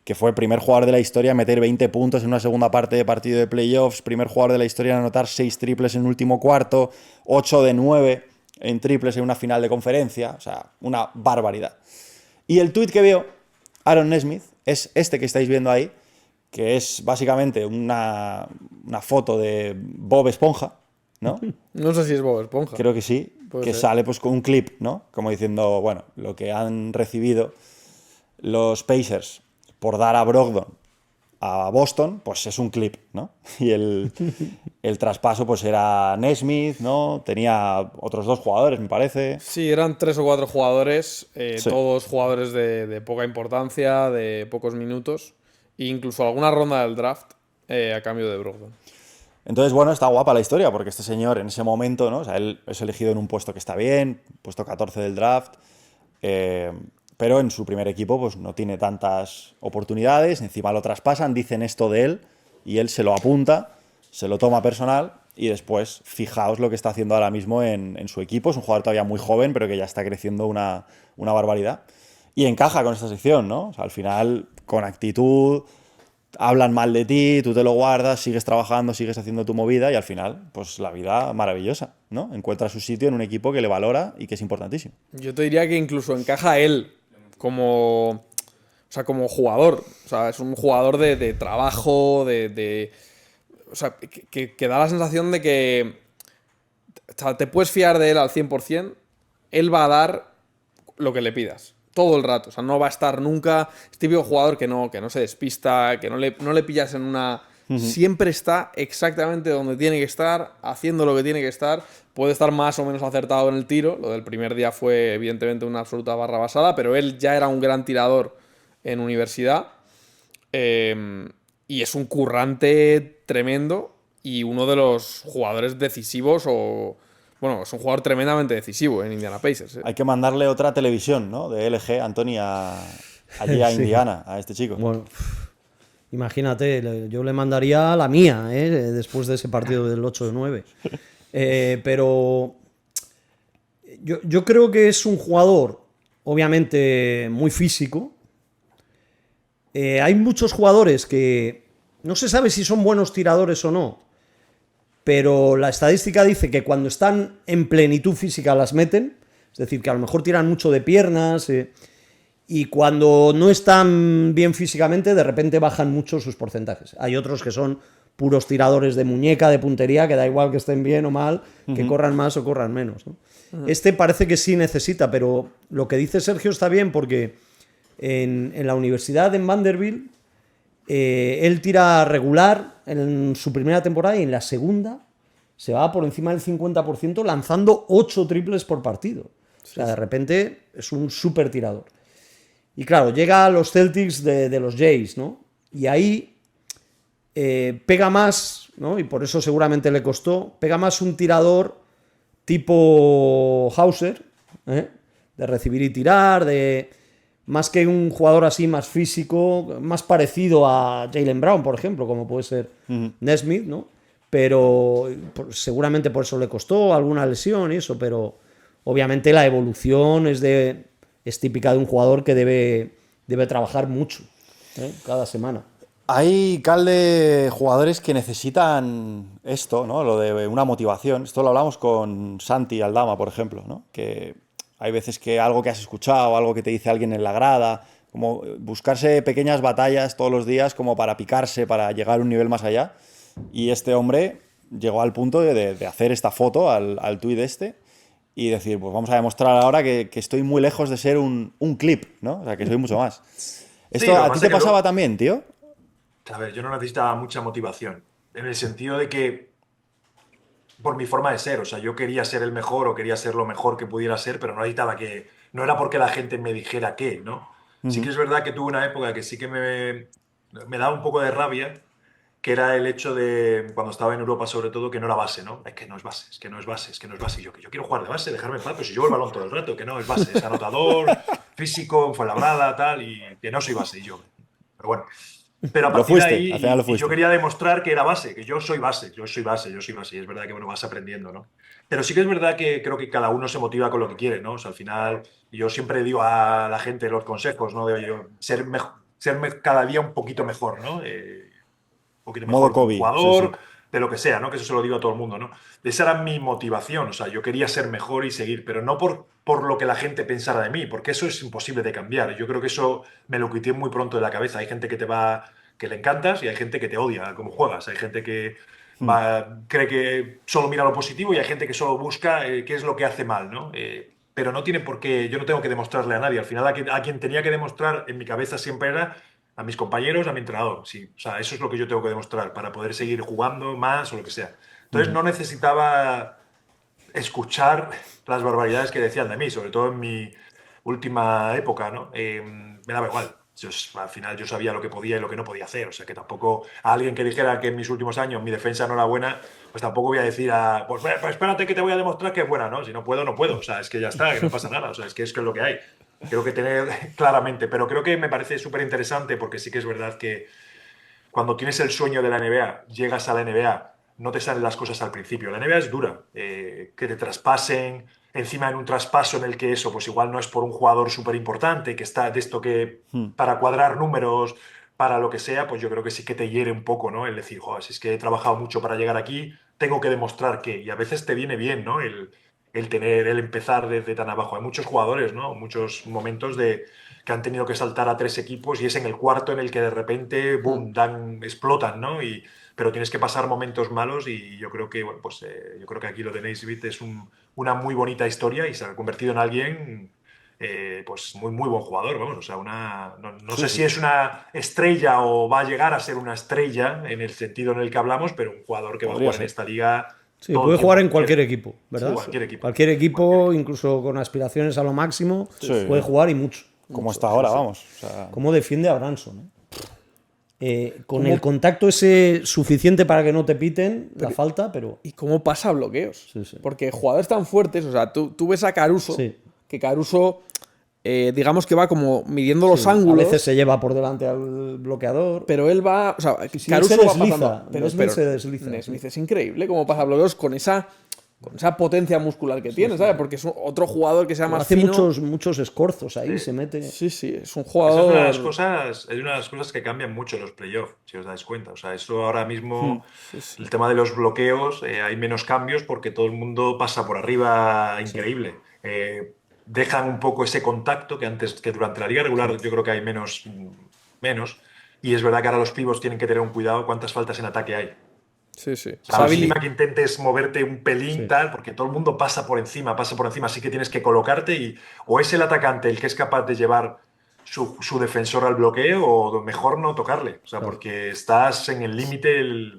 que fue el primer jugador de la historia en meter 20 puntos en una segunda parte de partido de playoffs, primer jugador de la historia en anotar 6 triples en el último cuarto, 8 de 9 en triples en una final de conferencia, o sea, una barbaridad. Y el tuit que vio Aaron Nesmith es este que estáis viendo ahí, que es básicamente una foto de Bob Esponja, ¿no? No sé si es Bob Esponja. Creo que sí, Puede que ser. sale pues con un clip, ¿no? Como diciendo, bueno, lo que han recibido los Pacers por dar a Brogdon a Boston, pues es un clip, ¿no? Y el traspaso pues era Nesmith, ¿no? Tenía otros 2 jugadores, me parece. Sí, eran 3 o 4 jugadores, Sí. todos jugadores de poca importancia, de pocos minutos, e incluso alguna ronda del draft a cambio de Brogdon. Entonces, bueno, está guapa la historia, porque este señor en ese momento, ¿no? O sea, él es elegido en un puesto que está bien, puesto 14 del draft, pero en su primer equipo pues no tiene tantas oportunidades, encima lo traspasan, dicen esto de él, y él se lo apunta, se lo toma personal, y después, fijaos lo que está haciendo ahora mismo en su equipo. Es un jugador todavía muy joven, pero que ya está creciendo una barbaridad. Y encaja con esta sección, ¿no? O sea, al final, con actitud, hablan mal de ti, tú te lo guardas, sigues trabajando, sigues haciendo tu movida y al final, pues la vida maravillosa, ¿no? Encuentra su sitio en un equipo que le valora y que es importantísimo. Yo te diría que incluso encaja él como, o sea, como jugador. O sea, es un jugador de trabajo, o sea, que da la sensación de que o sea, te puedes fiar de él al 100%, él va a dar lo que le pidas. Todo el rato, o sea, no va a estar nunca. Es típico jugador que no se despista, que no le pillas en una. Siempre está exactamente donde tiene que estar, haciendo lo que tiene que estar. Puede estar más o menos acertado en el tiro. Lo del primer día fue, evidentemente, una absoluta barra basada, pero él ya era un gran tirador en universidad. Y es un currante tremendo y uno de los jugadores decisivos Bueno, es un jugador tremendamente decisivo en Indiana Pacers. Hay que mandarle otra televisión, ¿no? De LG, Anthony, allí a Sí. Indiana, a este chico. Bueno, imagínate, yo le mandaría la mía, después de ese partido del 8 de 9. Pero yo creo que es un jugador, obviamente, muy físico. Hay muchos jugadores que no se sabe si son buenos tiradores o no, pero la estadística dice que cuando están en plenitud física las meten, es decir, que a lo mejor tiran mucho de piernas, Y cuando no están bien físicamente, de repente bajan mucho sus porcentajes. Hay otros que son puros tiradores de muñeca, de puntería, que da igual que estén bien o mal, que corran más o corran menos, ¿no? Este parece que sí necesita, pero lo que dice Sergio está bien porque en la universidad en Vanderbilt él tira regular en su primera temporada y en la segunda se va por encima del 50% lanzando 8 triples por partido. O sea, de repente es un súper tirador. Y claro, llega a los Celtics de los Jays, ¿no? Y ahí pega más, ¿no? Y por eso seguramente le costó, pega más un tirador tipo Hauser, de recibir y tirar, más que un jugador así más físico, más parecido a Jaylen Brown, por ejemplo, como puede ser Nesmith, ¿no? Pero seguramente por eso le costó alguna lesión y eso, pero obviamente la evolución es típica de un jugador que debe trabajar mucho, cada semana. Hay, Calde, jugadores que necesitan esto, ¿no? Lo de una motivación. Esto lo hablamos con Santi Aldama, por ejemplo, ¿no? Que hay veces que algo que has escuchado, algo que te dice alguien en la grada, como buscarse pequeñas batallas todos los días como para picarse, para llegar a un nivel más allá. Y este hombre llegó al punto de hacer esta foto al tuit y decir, pues vamos a demostrar ahora que estoy muy lejos de ser un clip, ¿no? O sea, que soy mucho más. ¿Esto Sí, lo que a ti pasa te es que pasaba también, tío? A ver, yo no necesitaba mucha motivación, en el sentido de que, por mi forma de ser, o sea, yo quería ser el mejor o quería ser lo mejor que pudiera ser, pero no necesitaba que, no era porque la gente me dijera qué, ¿no? Sí que es verdad que tuve una época que sí que me daba un poco de rabia, que era el hecho de, cuando estaba en Europa sobre todo, que no era base, ¿no? Es que no es base, es que no es base, es que no es base. Yo quiero jugar de base, dejarme en paz, pero si llevo el balón todo el rato, que no es base, es anotador, físico, Fuenlabrada, tal, y que no soy base, y yo. Pero bueno. Pero a Lo partir de fuiste, ahí, al final lo y fuiste. yo quería demostrar que era base, que yo soy base, yo soy base, yo soy base. Y es verdad que, bueno, vas aprendiendo, ¿no? Pero sí que es verdad que creo que cada uno se motiva con lo que quiere, ¿no? O sea, al final, yo siempre digo a la gente los consejos, ¿no? De oye, cada día un poquito mejor, ¿no? Un poquito Modo mejor como Kobe, sí, sí. jugador, de lo que sea, ¿no? Que eso se lo digo a todo el mundo, ¿no? Esa era mi motivación, o sea, yo quería ser mejor y seguir, pero no por lo que la gente pensara de mí, porque eso es imposible de cambiar. Yo creo que eso me lo quité muy pronto de la cabeza. Hay gente que le encantas y hay gente que te odia cómo juegas. Hay gente que cree que solo mira lo positivo y hay gente que solo busca qué es lo que hace mal, ¿no? Pero no tiene por qué, yo no tengo que demostrarle a nadie. Al final, a quien tenía que demostrar en mi cabeza siempre era a mis compañeros, a mi entrenador. Sí, o sea, eso es lo que yo tengo que demostrar para poder seguir jugando más o lo que sea. Entonces no necesitaba escuchar las barbaridades que decían de mí, sobre todo en mi última época, ¿no? Me daba igual. Al final yo sabía lo que podía y lo que no podía hacer. O sea, que tampoco a alguien que dijera que en mis últimos años mi defensa no era buena, pues tampoco voy a decir pues espérate que te voy a demostrar que es buena, ¿no? Si no puedo, no puedo. O sea, es que ya está, que no pasa nada. O sea, es que es lo que hay. Creo que tener claramente, pero creo que me parece súper interesante porque sí que es verdad que cuando tienes el sueño de la NBA, llegas a la NBA, no te salen las cosas al principio. La NBA es dura, que te traspasen, encima en un traspaso en el que eso, pues igual no es por un jugador súper importante, que está de esto que para cuadrar números, para lo que sea, pues yo creo que sí que te hiere un poco, ¿no? El decir, joder, si es que he trabajado mucho para llegar aquí, tengo que demostrar que, y a veces te viene bien, ¿no? El empezar desde tan abajo. Hay muchos jugadores, ¿no? Muchos momentos que han tenido que saltar a 3 equipos y es en el cuarto en el que de repente, boom, explotan, ¿no? Pero tienes que pasar momentos malos y yo creo que, bueno, pues yo creo que aquí lo de Naismith es una muy bonita historia y se ha convertido en alguien, pues muy, muy buen jugador, vamos, o sea, no sé si es una estrella o va a llegar a ser una estrella en el sentido en el que hablamos, pero un jugador que va a Podría jugar en ser. esta liga. Sí, todo el puede jugar tiempo en que cualquier quiera. equipo, ¿verdad? Sí, cualquier equipo. Cualquier equipo, Cualquier equipo. incluso con aspiraciones a lo máximo, Sí. puede jugar y mucho. Como está ahora, vamos. O sea, ¿Cómo defiende a Branson? Con el contacto ese suficiente para que no te piten la falta, pero... ¿Y cómo pasa bloqueos? Sí, sí. Porque jugadores tan fuertes, o sea, tú ves a Caruso, Sí. que Caruso, digamos que va como midiendo los A ángulos, veces se lleva por delante al bloqueador. pero él va, o sea, sí, Caruso él se va desliza, pasando, Nesmith se desliza, Nesmith sí. es increíble cómo pasa bloqueos con esa potencia muscular que tiene, ¿sabes? Porque es otro jugador que sea más Hace fino. muchos escorzos ahí, se mete... Sí, sí, es un Esa jugador. es una de las cosas que cambian mucho en los playoffs, si os dais cuenta. O sea, eso ahora mismo, el tema de los bloqueos, hay menos cambios porque todo el mundo pasa por arriba increíble. dejan un poco ese contacto que durante la liga regular yo creo que hay menos. Y es verdad que ahora los pivots tienen que tener un cuidado cuántas faltas en ataque hay. Sí, sí. O sea, encima que intentes moverte un pelín, tal, porque todo el mundo pasa por encima, así que tienes que colocarte o es el atacante el que es capaz de llevar su defensor al bloqueo o mejor no tocarle, o sea, porque estás en el límite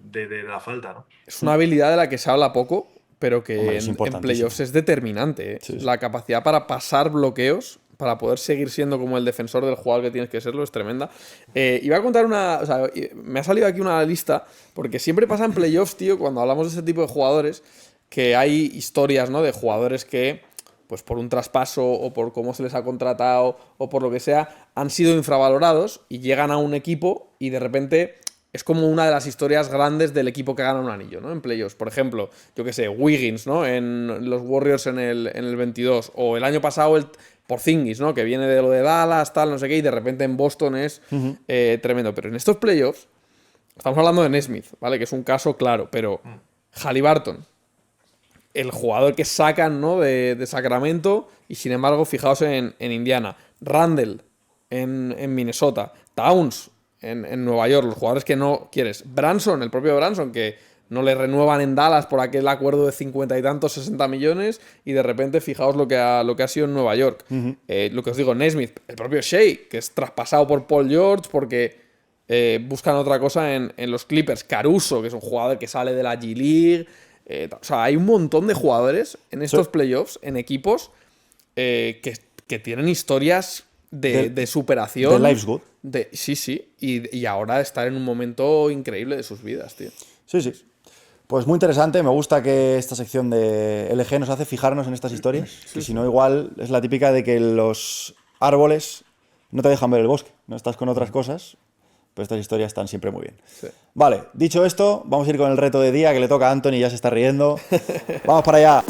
de la falta, ¿no? Es una habilidad de la que se habla poco, pero que Hombre, es en importantísimo. playoffs es determinante. ¿eh? Sí, sí. La capacidad para pasar bloqueos, para poder seguir siendo como el defensor del jugador que tienes que serlo, es tremenda. Iba a contar o sea, me ha salido aquí una lista, porque siempre pasa en playoffs, tío, cuando hablamos de este tipo de jugadores, que hay historias, ¿no? De jugadores que, pues por un traspaso o por cómo se les ha contratado o por lo que sea, han sido infravalorados y llegan a un equipo y de repente es como una de las historias grandes del equipo que gana un anillo, ¿no? En playoffs. Por ejemplo, yo qué sé, Wiggins, ¿no? En los Warriors en el 22. O el año pasado el Porzingis, ¿no? Que viene de lo de Dallas, tal, no sé qué, y de repente en Boston es tremendo. Pero en estos playoffs, estamos hablando de Nesmith, ¿vale? Que es un caso claro, pero Haliburton, el jugador que sacan, ¿no? de Sacramento, y sin embargo, fijaos en Indiana. Randle en Minnesota. Towns en Nueva York, los jugadores que no quieres. Branson, el propio Branson, que no le renuevan en Dallas por aquel acuerdo de 50 y tantos, 60 millones, y de repente fijaos lo que ha sido en Nueva York. Lo que os digo, Nesmith, el propio Shea, que es traspasado por Paul George porque buscan otra cosa en los Clippers. Caruso, que es un jugador que sale de la G-League. O sea, hay un montón de jugadores en estos playoffs, en equipos, que tienen historias de superación. De Life's Good. Sí. Y ahora estar en un momento increíble de sus vidas, tío. Sí. Pues muy interesante, me gusta que esta sección de LG nos hace fijarnos en estas historias, que si no igual es la típica de que los árboles no te dejan ver el bosque, no estás con otras cosas, pero estas historias están siempre muy bien. Sí. Vale, dicho esto, vamos a ir con el reto de día que le toca a Anthony, ya se está riendo. Vamos para allá.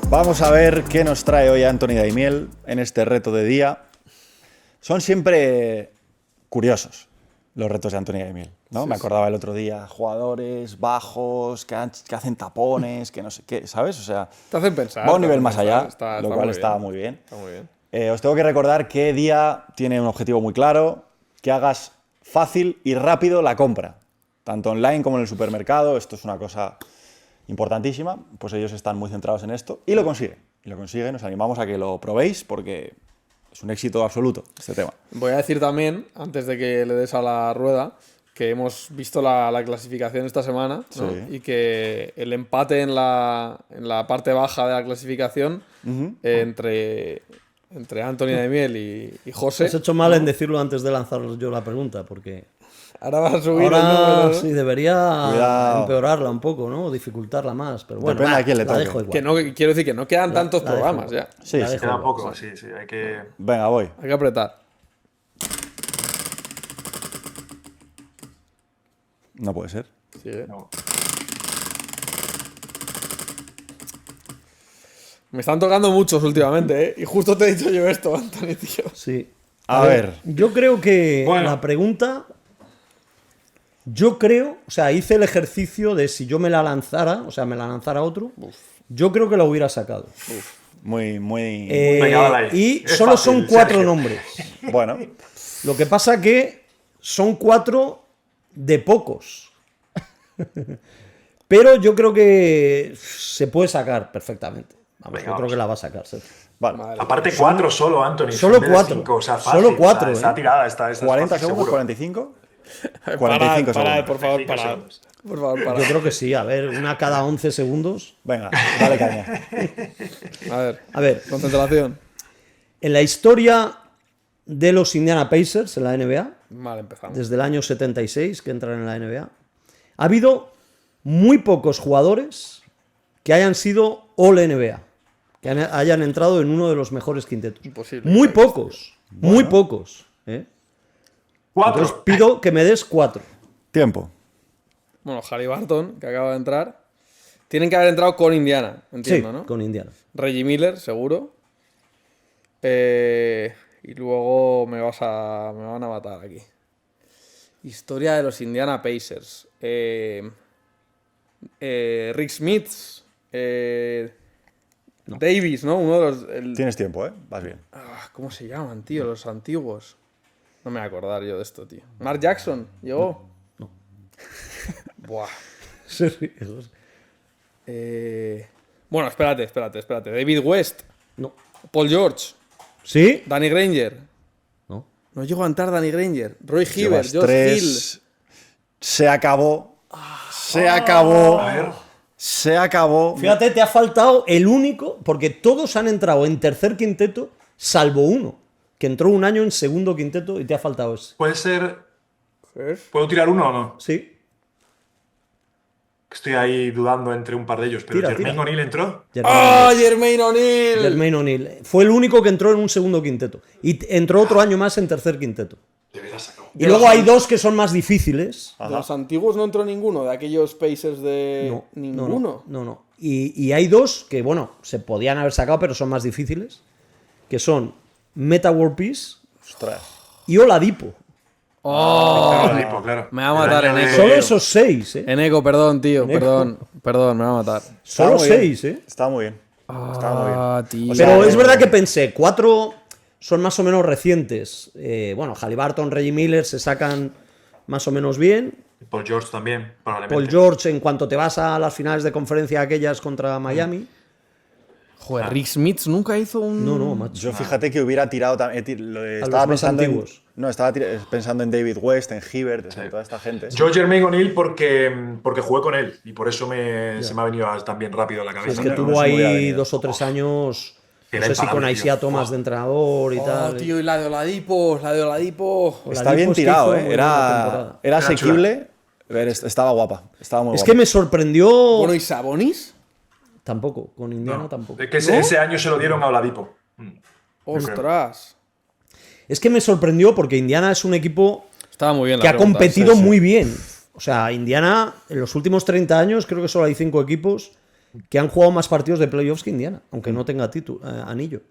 Vamos a ver qué nos trae hoy Anthony Daimiel en este reto de día. Son siempre curiosos los retos de Anthony Daimiel, ¿no? Me acordaba el otro día, jugadores bajos, que hacen tapones, que no sé qué, ¿sabes? O sea, Te hacen pensar. va a un te nivel hacen más pensar, allá, lo cual está muy bien. Está muy bien. Os tengo que recordar que Día tiene un objetivo muy claro, que hagas fácil y rápido la compra, tanto online como en el supermercado. Esto es una cosa importantísima, pues ellos están muy centrados en esto y lo consiguen, os animamos a que lo probéis porque es un éxito absoluto este tema. Voy a decir también, antes de que le des a la rueda, que hemos visto la clasificación esta semana, ¿no? Sí. Y que el empate en la parte baja de la clasificación entre Anthony Daimiel y José. Has hecho mal en decirlo antes de lanzar yo la pregunta, porque Ahora vas a subir el ahora número, ¿no? sí debería Cuidado. empeorarla un poco, ¿no? O dificultarla más, pero bueno, Depende a quién le la toque. dejo igual. Que no, quiero decir que no quedan tantos la dejo programas igual. ya. Sí, La sí. dejo Queda igual. poco, sí, hay que... Venga, voy. Hay que apretar. No puede ser. Sí, No. Me están tocando muchos últimamente, ¿eh? Y justo te he dicho yo esto, Anthony, tío. Sí. A ver. Yo creo que Bueno. la pregunta. O sea, hice el ejercicio de si yo me la lanzara, o sea, me la lanzara otro, yo creo que la hubiera sacado. Muy. Venga, dale ahí. Y Es solo fácil, son 4 Sergio. nombres. Bueno, Lo que pasa que son 4 de pocos. Pero yo creo que se puede sacar perfectamente. Vamos, Venga, yo creo vamos. que la va a sacar. Sergio. vale. Madre. Aparte 4 solo, Anthony. Solo en vez de 4. 5, o sea, fácil, Solo 4, o sea, está ¿eh? tirada, está 40 fácil, segundos, seguro. 45. Parad, 45 parad, segundos. por favor, 45 parad. segundos. Por favor, Yo parad. creo que sí. A ver, una cada 11 segundos. Venga, dale caña. A ver, concentración. En la historia de los Indiana Pacers en la NBA, Vale, empezamos. desde el año 76 que entran en la NBA, ha habido muy pocos jugadores que hayan sido All NBA, que hayan entrado en uno de los mejores quintetos. Imposible. Muy pocos, muy pocos. ¿eh? 4. Entonces pido que me des 4. Tiempo. Bueno, Haliburton, que acaba de entrar. Tienen que haber entrado con Indiana, Sí, entiendo, ¿no? con Indiana. Reggie Miller, seguro. Y luego me van a matar aquí. Historia de los Indiana Pacers. Rick Smith. Davis, ¿no? Uno de los... Tienes tiempo, ¿eh? Vas bien. ¿Cómo se llaman, tío? Los antiguos. No me voy a acordar yo de esto, tío. Mark Jackson, llegó. No. Buah. Eso Bueno, espérate. David West, No. Paul George, ¿Sí? Danny Granger. No. No llegó a entrar Danny Granger. Roy Hibbert, Llevas Josh 3. Hill. Se acabó. Se acabó. A ver. Se acabó. Fíjate, te ha faltado el único, porque todos han entrado en tercer quinteto, salvo uno, que entró un año en segundo quinteto y te ha faltado ese. Puede ser. Joder. ¿Puedo tirar uno o no? Sí. Estoy ahí dudando entre un par de ellos, pero Tira, Jermaine tira. O'Neal entró. Jermaine O'Neal! Jermaine O'Neal. Fue el único que entró en un segundo quinteto. Y entró otro año más en tercer quinteto. De veras sacó. Y luego hay dos que son más difíciles. De los antiguos no entró ninguno, de aquellos Pacers de... No, ninguno. No. Y hay dos que, bueno, se podían haber sacado, pero son más difíciles. Que son Meta World Peace Ostras. y Oladipo. Claro. Me va a matar en eco. Solo esos 6, ¿eh? En eco, perdón, tío. Eco. Perdón, me va a matar. Solo Está muy bien. 6, ¿eh? Está muy bien. Está muy bien. Tío. O sea, Pero es verdad que pensé, 4 son más o menos recientes. Bueno, Haliburton, Reggie Miller se sacan más o menos bien. Paul George también, probablemente. Paul George, en cuanto te vas a las finales de conferencia aquellas contra Miami. Joder, Rick Smith nunca hizo un... No, macho. Yo fíjate que hubiera tirado también. los Estaba más pensando antiguos. estaba pensando en David West, en Hibbert, en toda esta gente. Yo Jermaine O'Neal porque jugué con él y por eso se me ha venido también rápido a la Es cabeza. que no, tuvo no se me hubiera ahí venido. 2 o 3 años, no Era sé si con imparable, Isaiah tío. Thomas de entrenador y tal. tío, y la de Oladipo. Oladipo Está bien es que tirado, hizo ¿eh? muy buena temporada. Era Era asequible. Estaba guapa. Estaba muy Es guapa. que me sorprendió... Bueno, ¿y Sabonis? Tampoco, con Indiana tampoco. Es que ese año se lo dieron a Oladipo. Ostras. Es que me sorprendió porque Indiana es un equipo Estaba muy bien la que ha pregunta, competido sí, sí. muy bien. O sea, Indiana, en los últimos 30 años, creo que solo hay 5 equipos que han jugado más partidos de playoffs que Indiana, aunque no tenga anillo.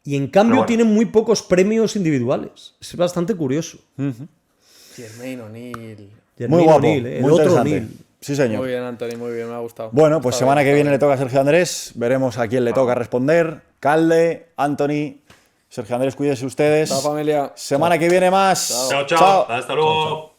Y en cambio Pero bueno. tienen muy pocos premios individuales. Es bastante curioso. Jermaine O'Neal. Muy Jermaine guapo. O'Neal, el Muy otro interesante. O'Neal. Sí, señor. Muy bien, Anthony, muy bien, me ha gustado. Bueno, pues Está semana bien, que viene está le toca a Sergio Andrés. Veremos a quién le toca responder. Calde, Anthony, Sergio Andrés, cuídense ustedes. Chao, familia. Semana que viene más. Chao. Hasta luego.